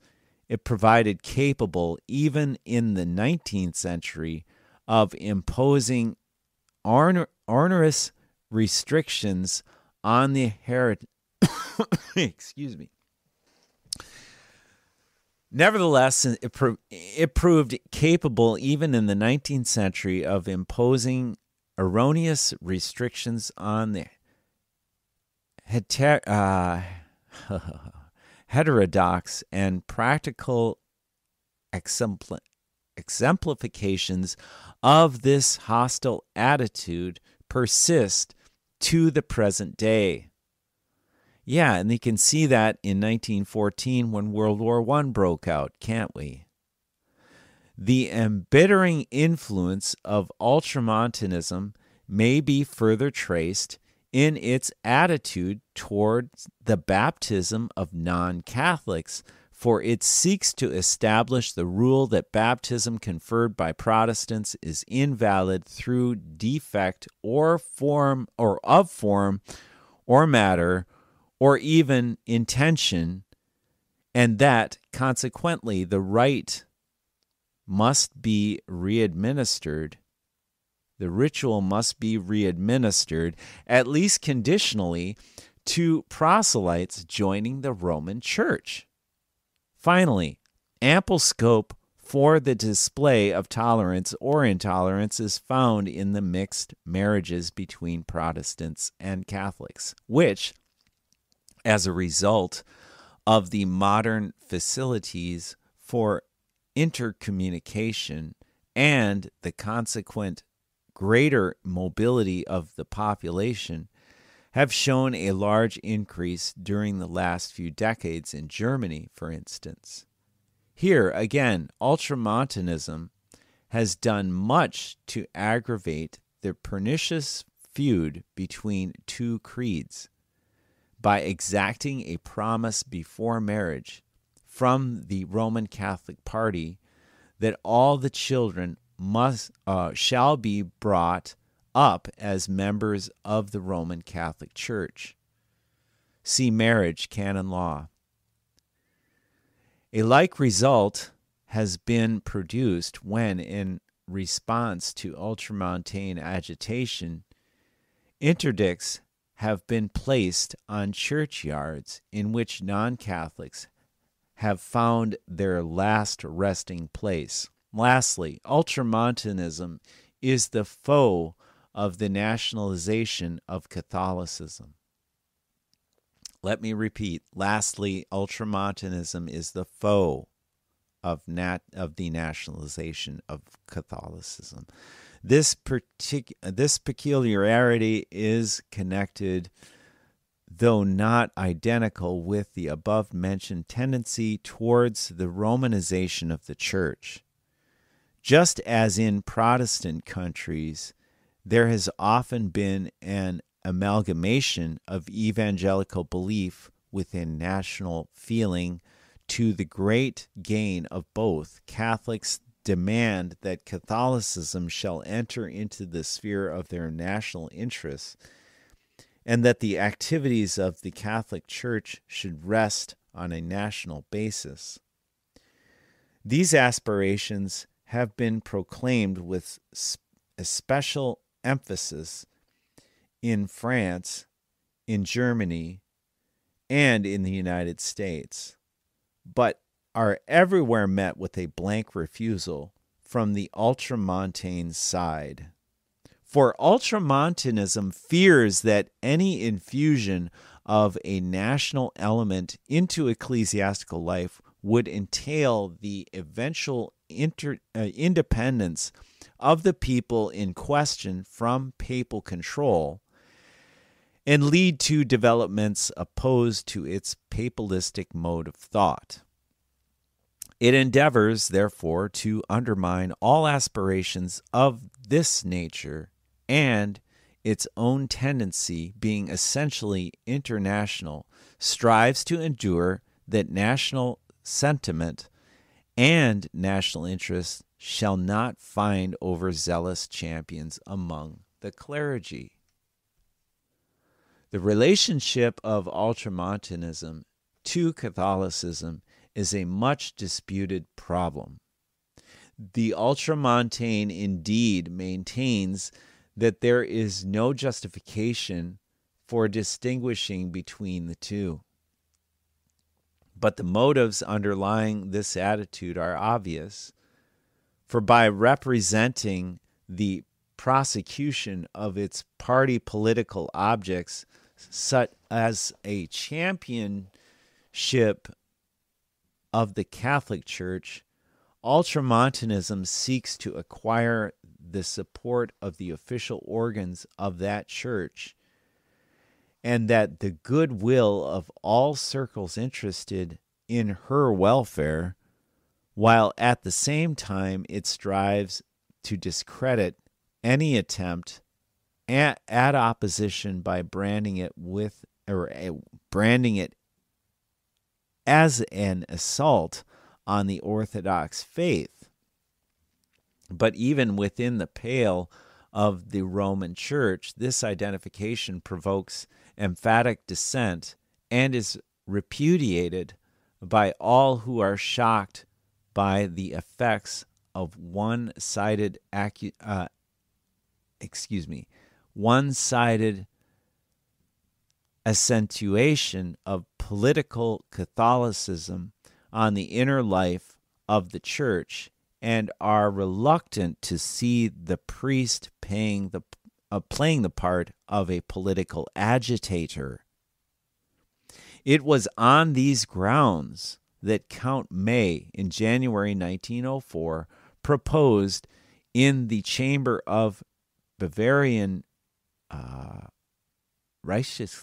it provided capable, even in the 19th century, of imposing onerous restrictions on the heretic. Excuse me. Nevertheless, it proved capable, even in the 19th century, of imposing erroneous restrictions on the heterodox, and practical exemplifications of this hostile attitude persist to the present day. Yeah, and you can see that in 1914 when World War I broke out, can't we? The embittering influence of Ultramontanism may be further traced in its attitude towards the baptism of non-Catholics, for it seeks to establish the rule that baptism conferred by Protestants is invalid through defect or form or matter or even intention, and that consequently the rite must be readministered. The ritual must be readministered, at least conditionally, to proselytes joining the Roman Church. Finally, ample scope for the display of tolerance or intolerance is found in the mixed marriages between Protestants and Catholics, which, as a result of the modern facilities for intercommunication and the consequent greater mobility of the population, have shown a large increase during the last few decades in Germany, for instance. Here, again, Ultramontanism has done much to aggravate the pernicious feud between two creeds by exacting a promise before marriage from the Roman Catholic party that all the children shall be brought up as members of the Roman Catholic Church. See Marriage Canon Law. A like result has been produced when, in response to ultramontane agitation, interdicts have been placed on churchyards in which non-Catholics have found their last resting place. Lastly, Ultramontanism is the foe of the nationalization of Catholicism. Let me repeat. Lastly, Ultramontanism is the foe of the nationalization of Catholicism. This peculiarity is connected, though not identical, with the above-mentioned tendency towards the Romanization of the Church. Just as in Protestant countries, there has often been an amalgamation of evangelical belief within national feeling to the great gain of both, Catholics demand that Catholicism shall enter into the sphere of their national interests, and that the activities of the Catholic Church should rest on a national basis. These aspirations have been proclaimed with especial emphasis in France, in Germany, and in the United States, but are everywhere met with a blank refusal from the Ultramontane side. For Ultramontanism fears that any infusion of a national element into ecclesiastical life would entail the eventual independence of the people in question from papal control and lead to developments opposed to its papalistic mode of thought. It endeavors, therefore, to undermine all aspirations of this nature, and its own tendency, being essentially international, strives to endure that national sentiment and national interest shall not find overzealous champions among the clergy. The relationship of Ultramontanism to Catholicism is a much disputed problem. The Ultramontane indeed maintains that there is no justification for distinguishing between the two. But the motives underlying this attitude are obvious, for by representing the prosecution of its party political objects, such as a championship of the Catholic Church, Ultramontanism seeks to acquire the support of the official organs of that church, and that the goodwill of all circles interested in her welfare, while at the same time it strives to discredit any attempt at opposition by branding it as an assault on the Orthodox faith. But even within the pale of the Roman Church, this identification provokes emphatic dissent and is repudiated by all who are shocked by the effects of one-sided accentuation of political Catholicism on the inner life of the church, and are reluctant to see the priest playing the part of a political agitator. It was on these grounds that Count May, in January 1904, proposed in the chamber of Bavarian Reichstag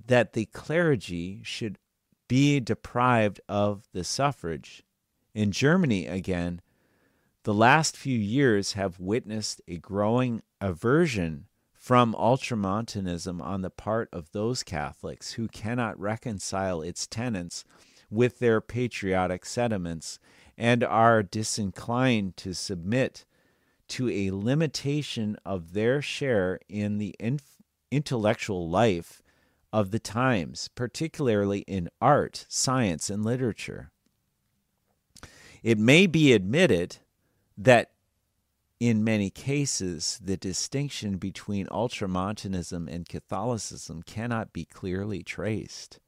that the clergy should be deprived of the suffrage. In Germany, again, the last few years have witnessed a growing aversion from Ultramontanism on the part of those Catholics who cannot reconcile its tenets with their patriotic sentiments and are disinclined to submit to a limitation of their share in the intellectual life of the times, particularly in art, science, and literature. It may be admitted that in many cases the distinction between Ultramontanism and Catholicism cannot be clearly traced.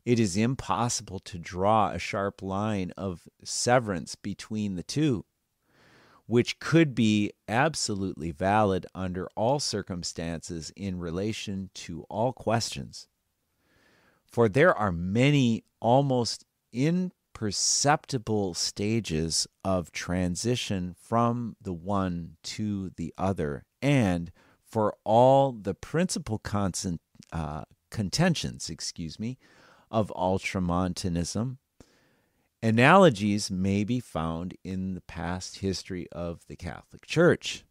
It is impossible to draw a sharp line of severance between the two, which could be absolutely valid under all circumstances in relation to all questions. For there are many almost imperceptible stages of transition from the one to the other, and for all the principal contentions, of Ultramontanism, analogies may be found in the past history of the Catholic Church.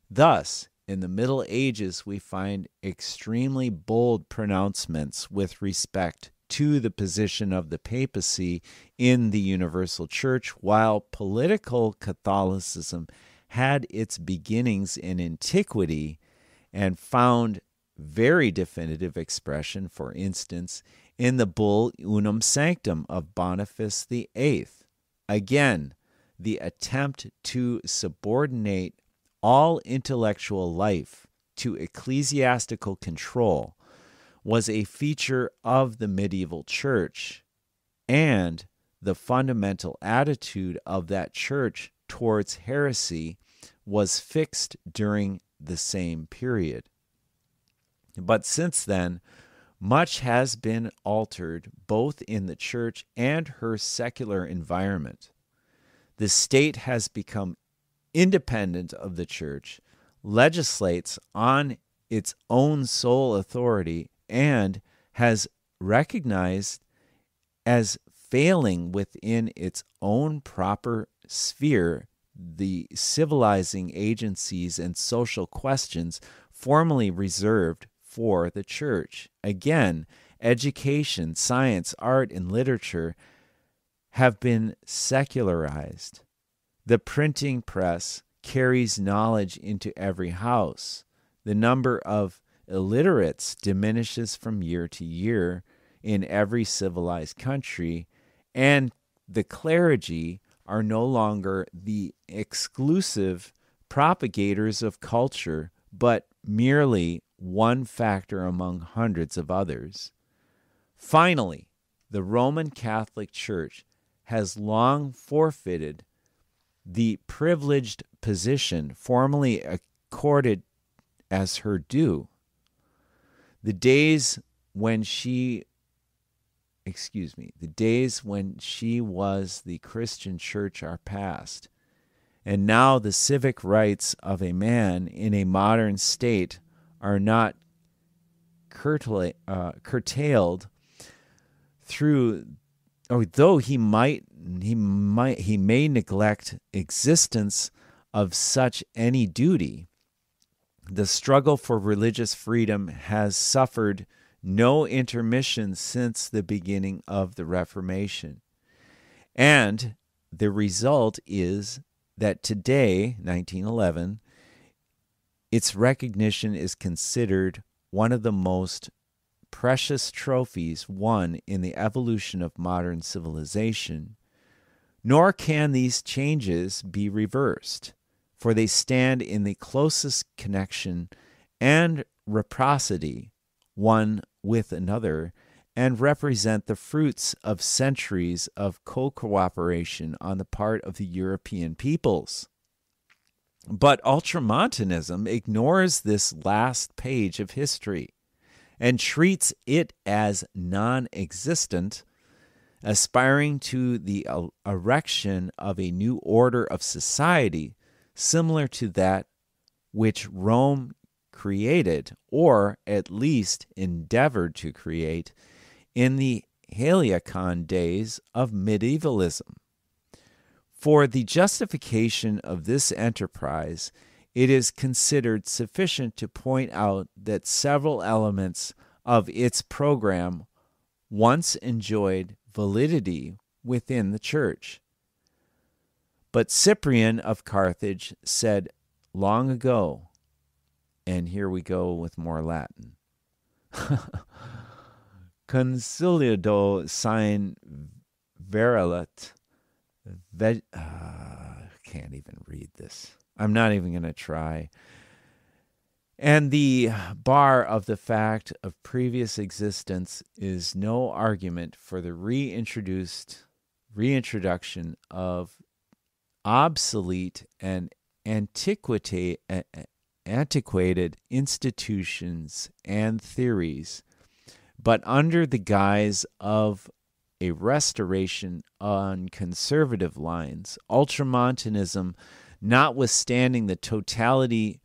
Thus, in the Middle Ages, we find extremely bold pronouncements with respect to the position of the papacy in the universal church, while political Catholicism had its beginnings in antiquity and found very definitive expression, for instance, in the bull Unum Sanctum of Boniface VIII. Again, the attempt to subordinate all intellectual life to ecclesiastical control was a feature of the medieval church, and the fundamental attitude of that church towards heresy was fixed during the same period. But since then, much has been altered both in the church and her secular environment. The state has become independent of the church, legislates on its own sole authority, and has recognized as failing within its own proper sphere the civilizing agencies and social questions formerly reserved for the church. Again, education, science, art, and literature have been secularized. The printing press carries knowledge into every house. The number of illiterates diminishes from year to year in every civilized country, and the clergy are no longer the exclusive propagators of culture, but merely one factor among hundreds of others. Finally, the Roman Catholic Church has long forfeited the privileged position formerly accorded as her due. The days when she was the Christian church are past, and now the civic rights of a man in a modern state are not curtailed through, although he may neglect existence of such any duty. The struggle for religious freedom has suffered no intermission since the beginning of the Reformation. And the result is that today, 1911, its recognition is considered one of the most precious trophies won in the evolution of modern civilization. Nor can these changes be reversed, for they stand in the closest connection and reciprocity one with another, and represent the fruits of centuries of co-cooperation on the part of the European peoples. But Ultramontanism ignores this last page of history and treats it as non-existent, aspiring to the erection of a new order of society similar to that which Rome created, or at least endeavored to create, in the Heliacon days of medievalism. For the justification of this enterprise, it is considered sufficient to point out that several elements of its program once enjoyed validity within the church. But Cyprian of Carthage said long ago, and here we go with more Latin, conciliado sine verilat, can't even read this. I'm not even going to try. And the bar of the fact of previous existence is no argument for the reintroduction of obsolete and antiquated institutions and theories, but under the guise of a restoration on conservative lines. Ultramontanism, notwithstanding the totality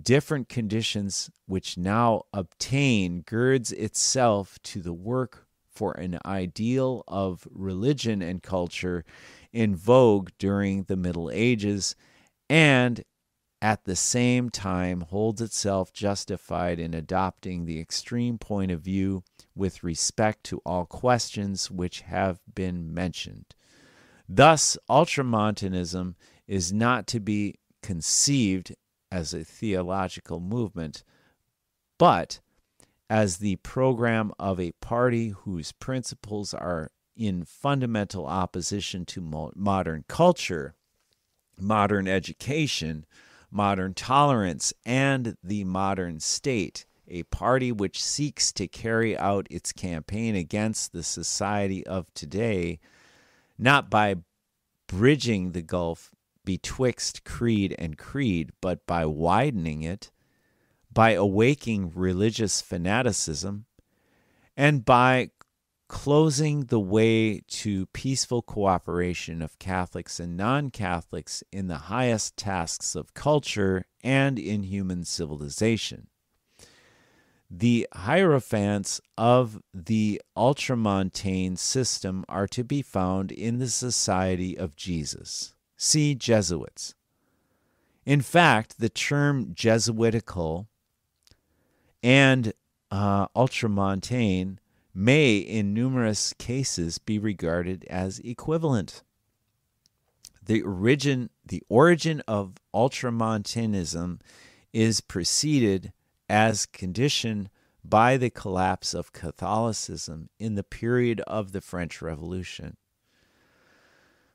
different conditions which now obtain, girds itself to the work for an ideal of religion and culture in vogue during the Middle Ages, and at the same time holds itself justified in adopting the extreme point of view with respect to all questions which have been mentioned. Thus, Ultramontanism is not to be conceived as a theological movement, but as the program of a party whose principles are in fundamental opposition to modern culture, modern education, modern tolerance, and the modern state, a party which seeks to carry out its campaign against the society of today, not by bridging the gulf betwixt creed and creed, but by widening it, by awakening religious fanaticism, and by closing the way to peaceful cooperation of Catholics and non-Catholics in the highest tasks of culture and in human civilization. The hierophants of the Ultramontane system are to be found in the Society of Jesus. See Jesuits. In fact, the term Jesuitical and Ultramontane may, in numerous cases, be regarded as equivalent. The origin of Ultramontanism is preceded as conditioned by the collapse of Catholicism in the period of the French Revolution.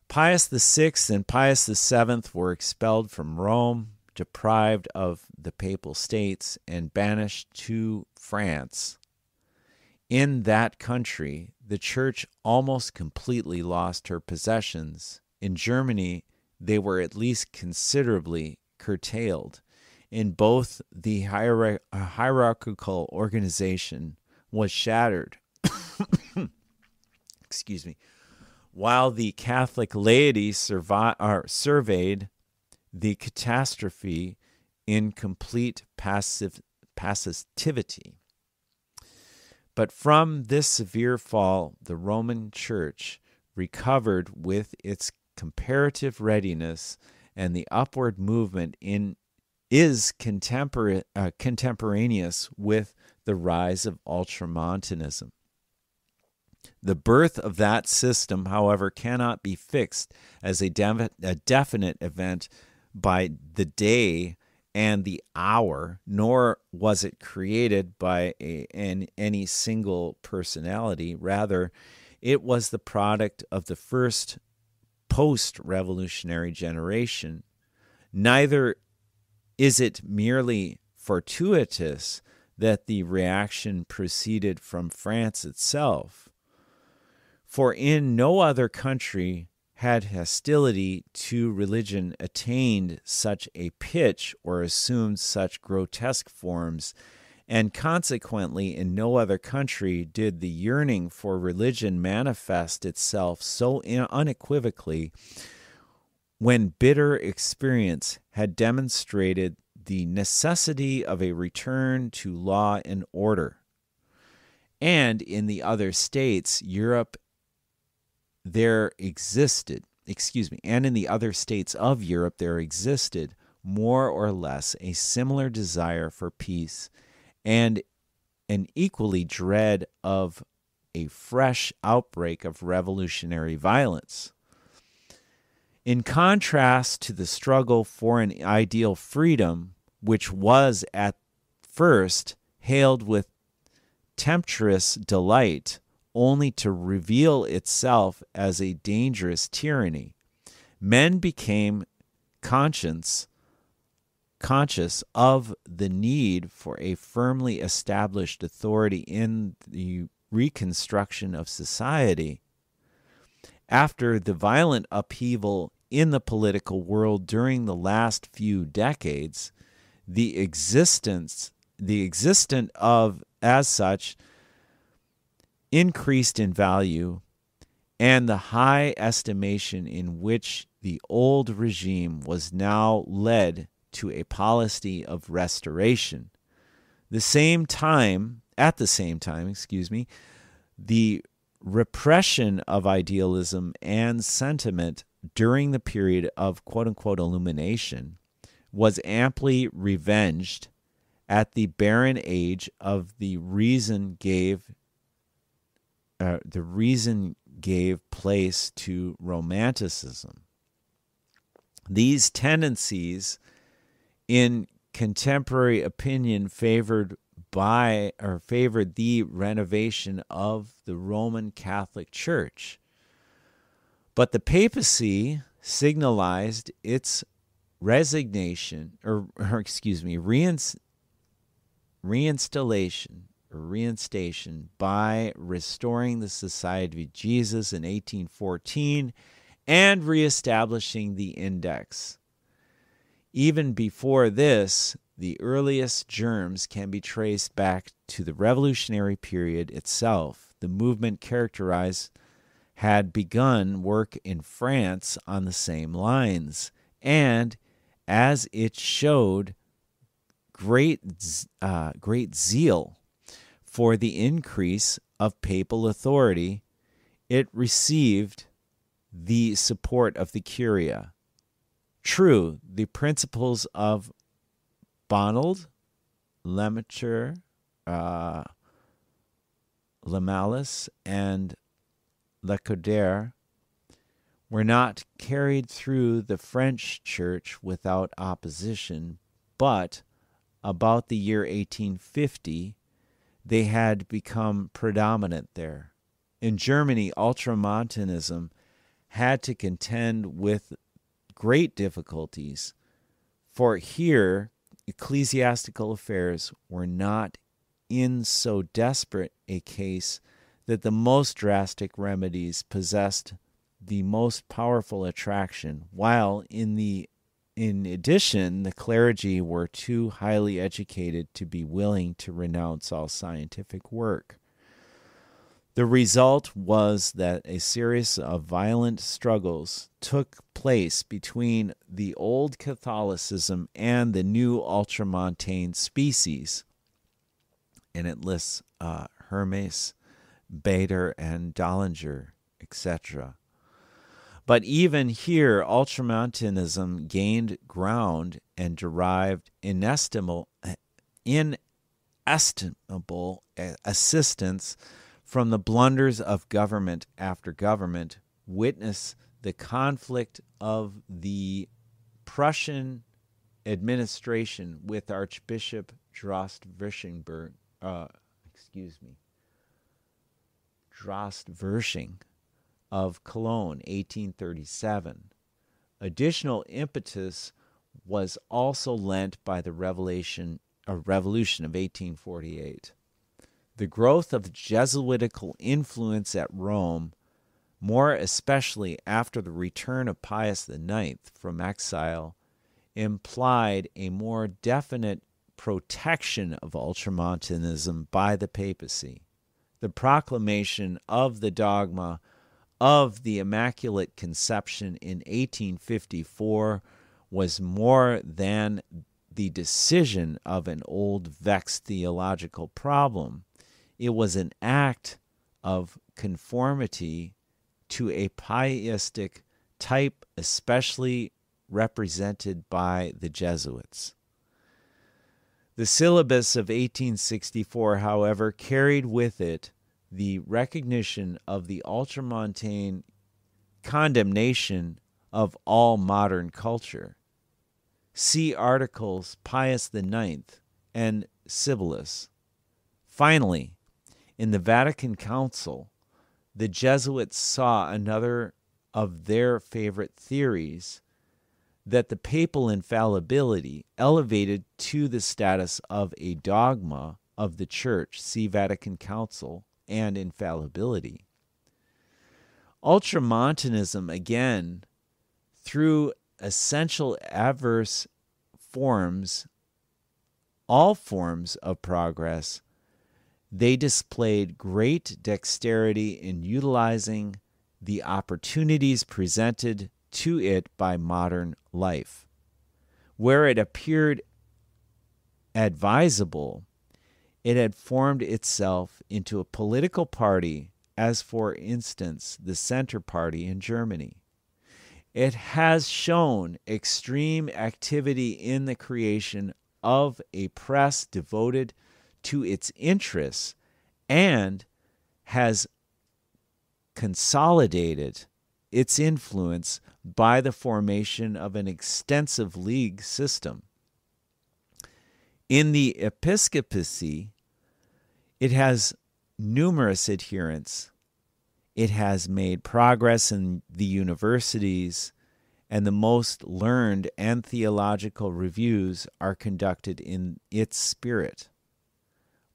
Pius VI and Pius VII were expelled from Rome, deprived of the Papal States, and banished to France. In that country, the Church almost completely lost her possessions. In Germany, they were at least considerably curtailed. In both, the hierarchical organization was shattered. Excuse me. While the Catholic laity surveyed the catastrophe in complete passivity. But from this severe fall, the Roman Church recovered with its comparative readiness, and the upward movement is contemporaneous with the rise of Ultramontanism. The birth of that system, however, cannot be fixed as a definite event by the day and the hour, nor was it created by any single personality. Rather, it was the product of the first post-revolutionary generation. Neither is it merely fortuitous that the reaction proceeded from France itself, for in no other country had hostility to religion attained such a pitch or assumed such grotesque forms, and consequently in no other country did the yearning for religion manifest itself so unequivocally, when bitter experience had demonstrated the necessity of a return to law and order. And in the other states, and in the other states of Europe, there existed more or less a similar desire for peace and an equally dread of a fresh outbreak of revolutionary violence. In contrast to the struggle for an ideal freedom, which was at first hailed with tempestuous delight, only to reveal itself as a dangerous tyranny, men became conscious of the need for a firmly established authority in the reconstruction of society. After the violent upheaval in the political world during the last few decades, the existent of, as such, increased in value, and the high estimation in which the old regime was now led to a policy of restoration. At the same time, the repression of idealism and sentiment during the period of quote-unquote illumination was amply revenged at the barren age of the reason gave place to Romanticism. These tendencies, in contemporary opinion, favored the renovation of the Roman Catholic Church. But the papacy signalized its reinstallation by restoring the Society of Jesus in 1814 and reestablishing the Index. Even before this, the earliest germs can be traced back to the revolutionary period itself. The movement had begun work in France on the same lines, and as it showed great zeal for the increase of papal authority, it received the support of the Curia. True, the principles of Bonald, Lemaitre, Lamallus, and Lacordaire were not carried through the French church without opposition, but about the year 1850, they had become predominant there. In Germany, Ultramontanism had to contend with great difficulties, for here ecclesiastical affairs were not in so desperate a case that the most drastic remedies possessed the most powerful attraction, while in addition, the clergy were too highly educated to be willing to renounce all scientific work. The result was that a series of violent struggles took place between the old Catholicism and the new Ultramontane species, and it lists Hermes, Bader, and Dollinger, etc. But even here, Ultramontanism gained ground and derived inestimable assistance from the blunders of government after government. Witness the conflict of the Prussian administration with Archbishop Drost-Virsching of Cologne, 1837. Additional impetus was also lent by the revolution of 1848. The growth of Jesuitical influence at Rome, more especially after the return of Pius IX from exile, implied a more definite protection of Ultramontanism by the papacy. The proclamation of the dogma of the Immaculate Conception in 1854 was more than the decision of an old vexed theological problem. It was an act of conformity to a pietistic type, especially represented by the Jesuits. The syllabus of 1864, however, carried with it the recognition of the ultramontane condemnation of all modern culture. See articles Pius IX and Sibelius. Finally, in the Vatican Council, the Jesuits saw another of their favorite theories, that the papal infallibility elevated to the status of a dogma of the Church, see Vatican Council, and infallibility. Ultramontanism, again, through essential adverse forms, all forms of progress, they displayed great dexterity in utilizing the opportunities presented to it by modern life. Where it appeared advisable, it had formed itself into a political party, as for instance the Center Party in Germany. it has shown extreme activity in the creation of a press devoted to its interests and has consolidated its influence by the formation of an extensive league system. In the episcopacy, it has numerous adherents. It has made progress in the universities, and the most learned and theological reviews are conducted in its spirit.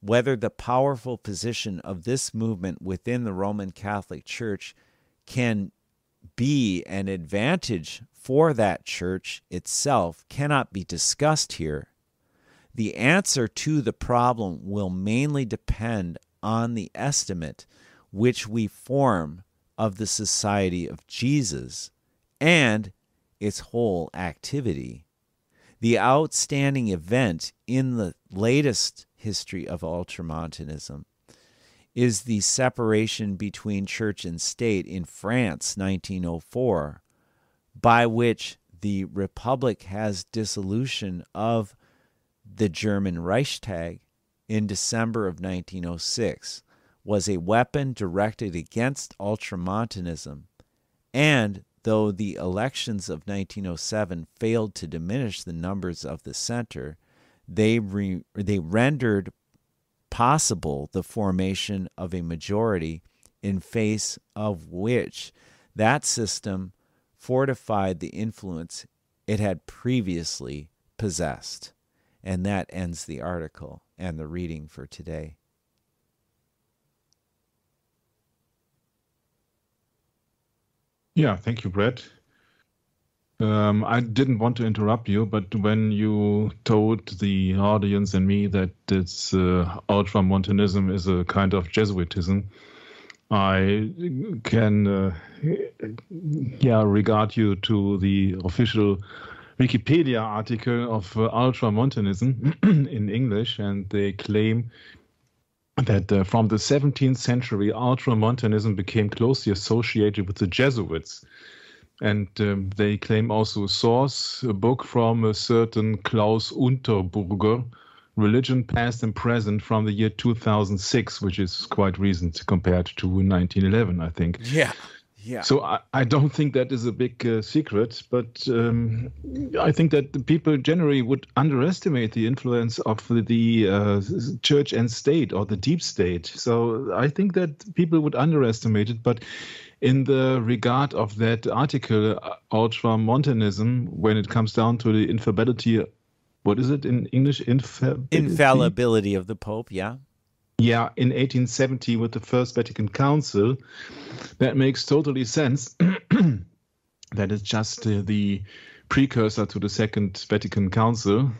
Whether the powerful position of this movement within the Roman Catholic Church can be an advantage for that church itself cannot be discussed here. The answer to the problem will mainly depend on the estimate which we form of the Society of Jesus and its whole activity. The outstanding event in the latest history of Ultramontanism is the separation between church and state in France, 1904, by which the Republic has dissolution of the German Reichstag in December of 1906, was a weapon directed against Ultramontanism, and though the elections of 1907 failed to diminish the numbers of the center, they rendered possible the formation of a majority in face of which that system fortified the influence it had previously possessed. And that ends the article and the reading for today. Yeah, thank you, Brett. I didn't want to interrupt you, but when you told the audience and me that this Ultramontanism is a kind of Jesuitism, I can regard you to the official Wikipedia article of Ultramontanism in English, and they claim that from the 17th century, Ultramontanism became closely associated with the Jesuits. And they claim also a source, a book from a certain Klaus Unterburger, Religion Past and Present, from the year 2006, which is quite recent compared to 1911, I think. Yeah. So I don't think that is a big secret, but I think that the people generally would underestimate the influence of the church and state, or the deep state. So I think that people would underestimate it, but in the regard of that article, Ultramontanism, when it comes down to the infallibility, what is it in English? Infallibility of the Pope, yeah. Yeah, in 1870 with the First Vatican Council, that makes totally sense. That is just the precursor to the Second Vatican Council.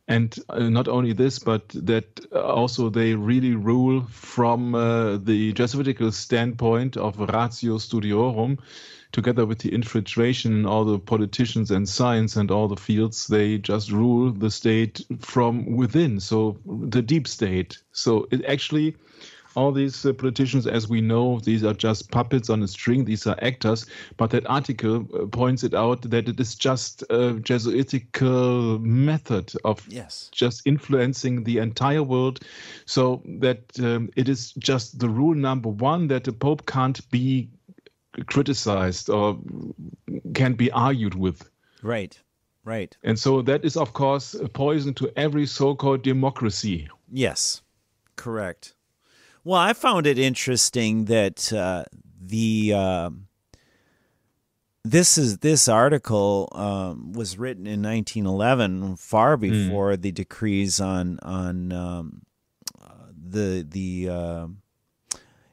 And not only this, but that also they really rule from the Jesuitical standpoint of ratio studiorum, together with the infiltration in all the politicians and science and all the fields. They just rule the state from within, so the deep state. So it actually, all these politicians, as we know, these are just puppets on a string. These are actors. But that article points it out that it is just a Jesuitical method of just influencing the entire world. So that it is just the rule number one, that the Pope can't be criticized or can be argued with. Right. And so that is, of course, a poison to every so-called democracy. Yes, correct. Well, I found it interesting that this article was written in 1911, far before the decrees on the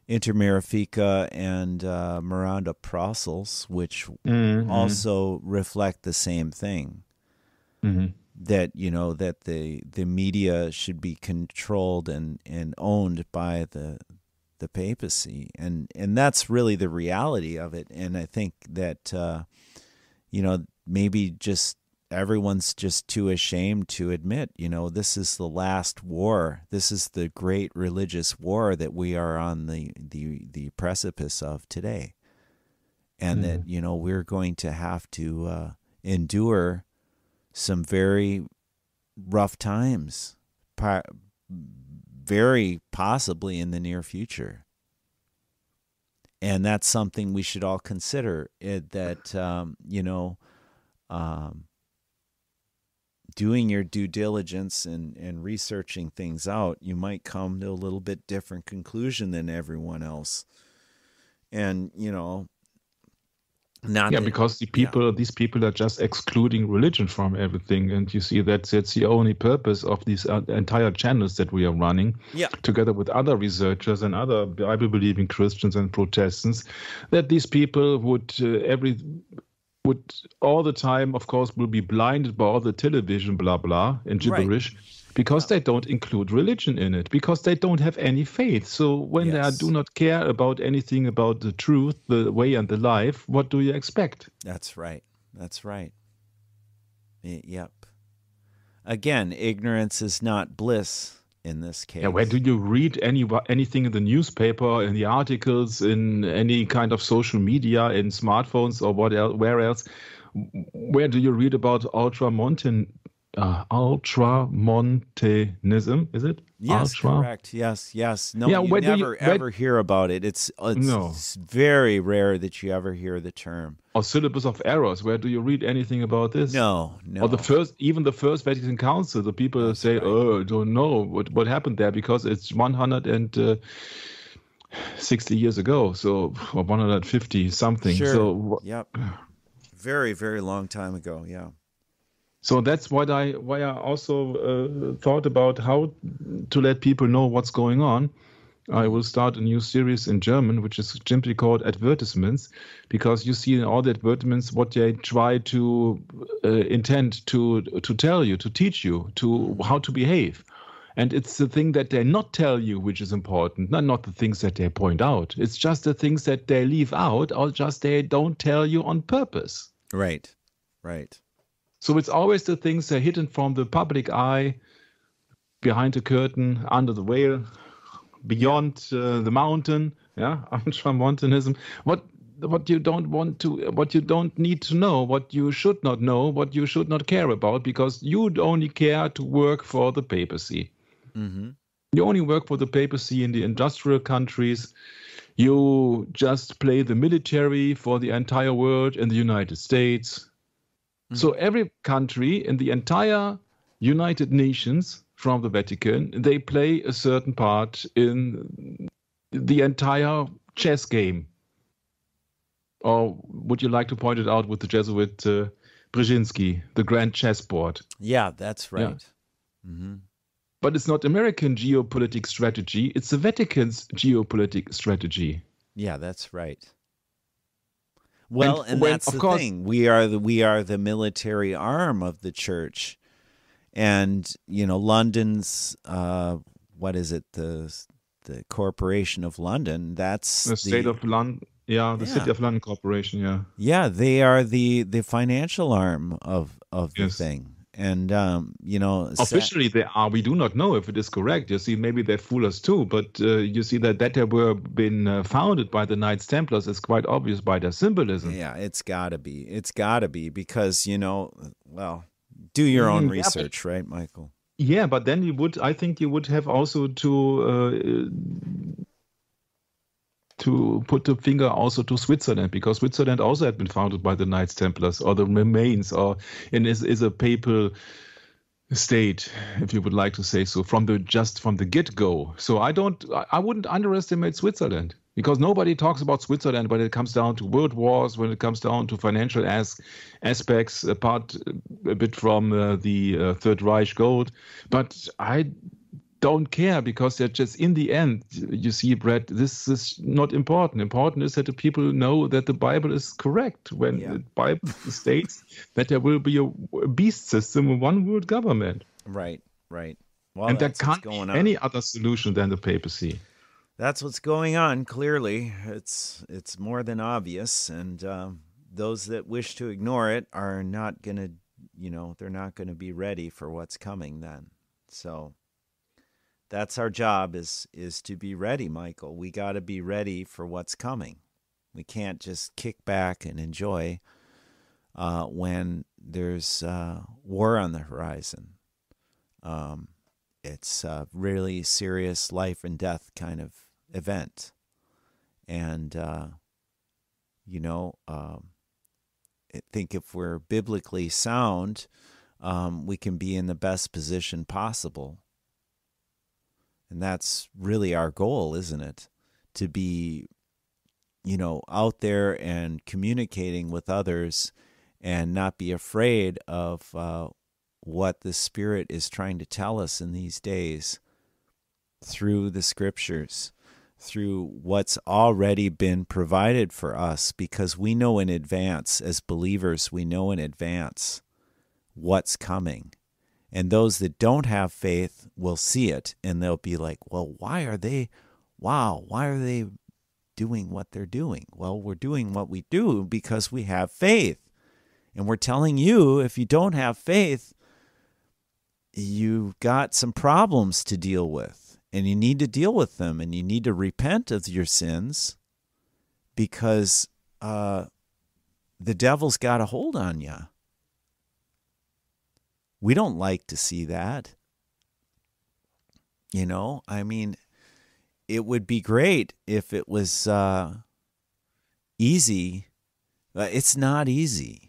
Inter Mirifica and Miranda Procels, which also reflect the same thing. That that the media should be controlled and owned by the papacy, and that's really the reality of it. And I think that maybe just everyone's just too ashamed to admit this is the last war. This is the great religious war that we are on the precipice of today. and that, we're going to have to endure some very rough times, very possibly in the near future. And that's something we should all consider, doing your due diligence and researching things out, you might come to a little bit different conclusion than everyone else. And, because these people are just excluding religion from everything, and you see that's the only purpose of these entire channels that we are running, together with other researchers and other Bible-believing Christians and Protestants, that these people would all the time, of course, will be blinded by all the television blah blah and gibberish. Right. Because they don't include religion in it, because they don't have any faith. So when they do not care about anything about the truth, the way and the life, what do you expect? That's right. That's right. Yep. Again, ignorance is not bliss in this case. Yeah, where do you read anything in the newspaper, in the articles, in any kind of social media, in smartphones or where else? Where do you read about Ultramontanism, is it? Yes, correct. Yes. No, you never ever hear about it. It's very rare that you ever hear the term. Or syllabus of errors. Where do you read anything about this? No. Or even the first Vatican Council, the people say, "Oh, don't know what happened there because it's 160 years ago, or 150 something." Sure. So, very, very long time ago. Yeah. So that's why I also thought about how to let people know what's going on. I will start a new series in German, which is simply called Advertisements, because you see in all the advertisements what they try to intend to tell you, to teach you, to how to behave. And it's the thing that they not tell you which is important, not the things that they point out. It's just the things that they leave out, or just they don't tell you on purpose. Right. So it's always the things that are hidden from the public eye, behind the curtain, under the veil, beyond the mountain. Ultramontanism. What you don't want to, what you don't need to know, what you should not know, what you should not care about, because you'd only care to work for the papacy. Mm-hmm. You only work for the papacy in the industrial countries. You just play the military for the entire world in the United States. So every country in the entire United Nations from the Vatican, they play a certain part in the entire chess game. Or would you like to point it out with the Jesuit Brzezinski, the grand chessboard? Yeah, that's right. Yeah. Mm-hmm. But it's not American geopolitical strategy, it's the Vatican's geopolitical strategy. Yeah, that's right. Well, and that's the thing. We are the military arm of the church, and London's what is it? The Corporation of London. That's the State of London. Yeah, the City of London Corporation. Yeah. Yeah, they are the financial arm of the thing. And, officially they are. We do not know if it is correct. You see, maybe they fool us too. But you see that they were been founded by the Knights Templars is quite obvious by their symbolism. Yeah, it's got to be. It's got to be because, do your own research, right, Michael? Yeah, but then I think you would have also to put the finger also to Switzerland, because Switzerland also had been founded by the Knights Templars, or the remains, and is a papal state, if you would like to say so, from the get-go. So I wouldn't underestimate Switzerland, because nobody talks about Switzerland when it comes down to world wars, when it comes down to financial aspects, apart a bit from the Third Reich gold. But I don't care, because they're just, in the end, you see, Brett, this is not important. Important is that the people know that the Bible is correct when the Bible states that there will be a beast system, a one world government. Right. Well, and there can't be any other solution than the papacy. That's what's going on. Clearly, it's more than obvious, and those that wish to ignore it are not going to, they're not going to be ready for what's coming then. So that's our job, is to be ready, Michael. We got to be ready for what's coming. We can't just kick back and enjoy when there's war on the horizon. It's a really serious life and death kind of event. And, I think if we're biblically sound, we can be in the best position possible. And that's really our goal, isn't it? To be, out there and communicating with others and not be afraid of what the Spirit is trying to tell us in these days through the Scriptures, through what's already been provided for us, because we know in advance, as believers, we know in advance what's coming. And those that don't have faith will see it, and they'll be like, well, why are they doing what they're doing? Well, we're doing what we do because we have faith. And we're telling you, if you don't have faith, you've got some problems to deal with, and you need to deal with them, and you need to repent of your sins, because the devil's got a hold on you. We don't like to see that. It would be great if it was easy. It's not easy.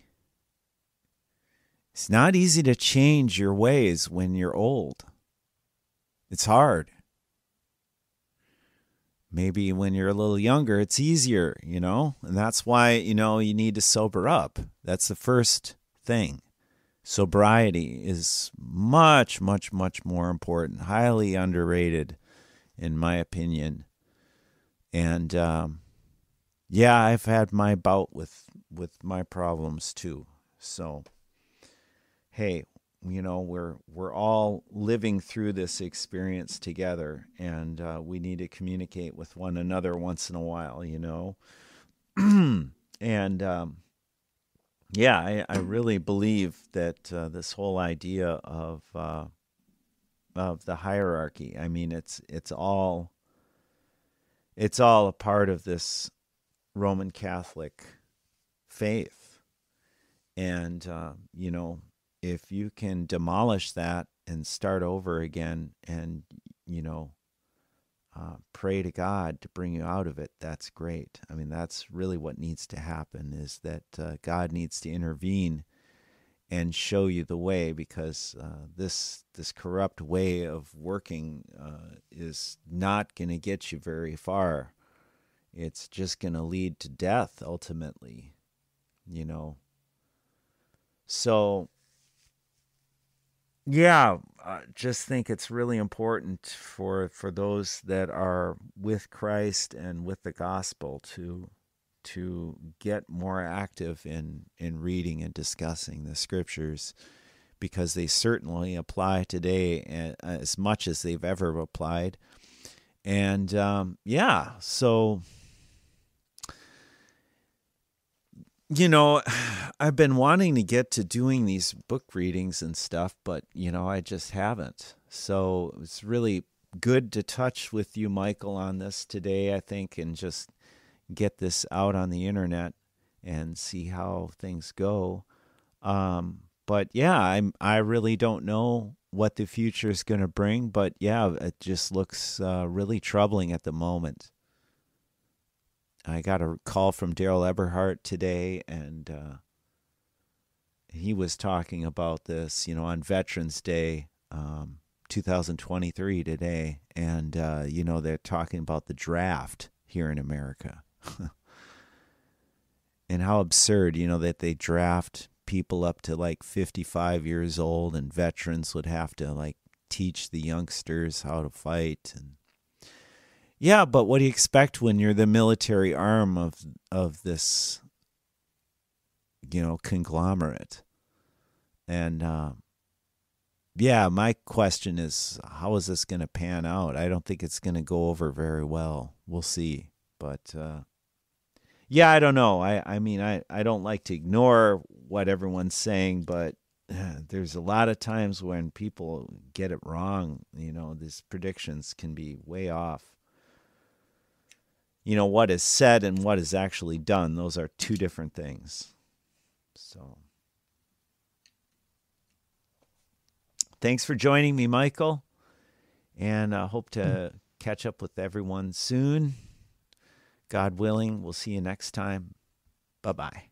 It's not easy to change your ways when you're old. It's hard. Maybe when you're a little younger, it's easier, and that's why, you need to sober up. That's the first thing. Sobriety is much, much, much more important, highly underrated, in my opinion. And, I've had my bout with my problems too. So, hey, we're all living through this experience together, and we need to communicate with one another once in a while, and I really believe that this whole idea of the hierarchy, it's all a part of this Roman Catholic faith, and if you can demolish that and start over again, and pray to God to bring you out of it, that's great. That's really what needs to happen, is that God needs to intervene and show you the way, because this corrupt way of working is not going to get you very far. It's just going to lead to death ultimately, So, I just think it's really important for those that are with Christ and with the gospel to get more active in reading and discussing the Scriptures, because they certainly apply today as much as they've ever applied. And so I've been wanting to get to doing these book readings and stuff, but, I just haven't. So it's really good to touch with you, Michael, on this today, I think, and just get this out on the internet and see how things go. But I really don't know what the future is going to bring, but it just looks really troubling at the moment. I got a call from Daryl Eberhardt today, and he was talking about this, on Veterans Day, 2023 today, and, they're talking about the draft here in America. And how absurd, that they draft people up to like 55 years old, and veterans would have to teach the youngsters how to fight. And but what do you expect when you're the military arm of this, conglomerate? And my question is, how is this going to pan out? I don't think it's going to go over very well. We'll see. But I don't know. I don't like to ignore what everyone's saying, but there's a lot of times when people get it wrong. These predictions can be way off. what is said and what is actually done. Those are two different things. So thanks for joining me, Michael. And I hope to catch up with everyone soon. God willing, we'll see you next time. Bye-bye.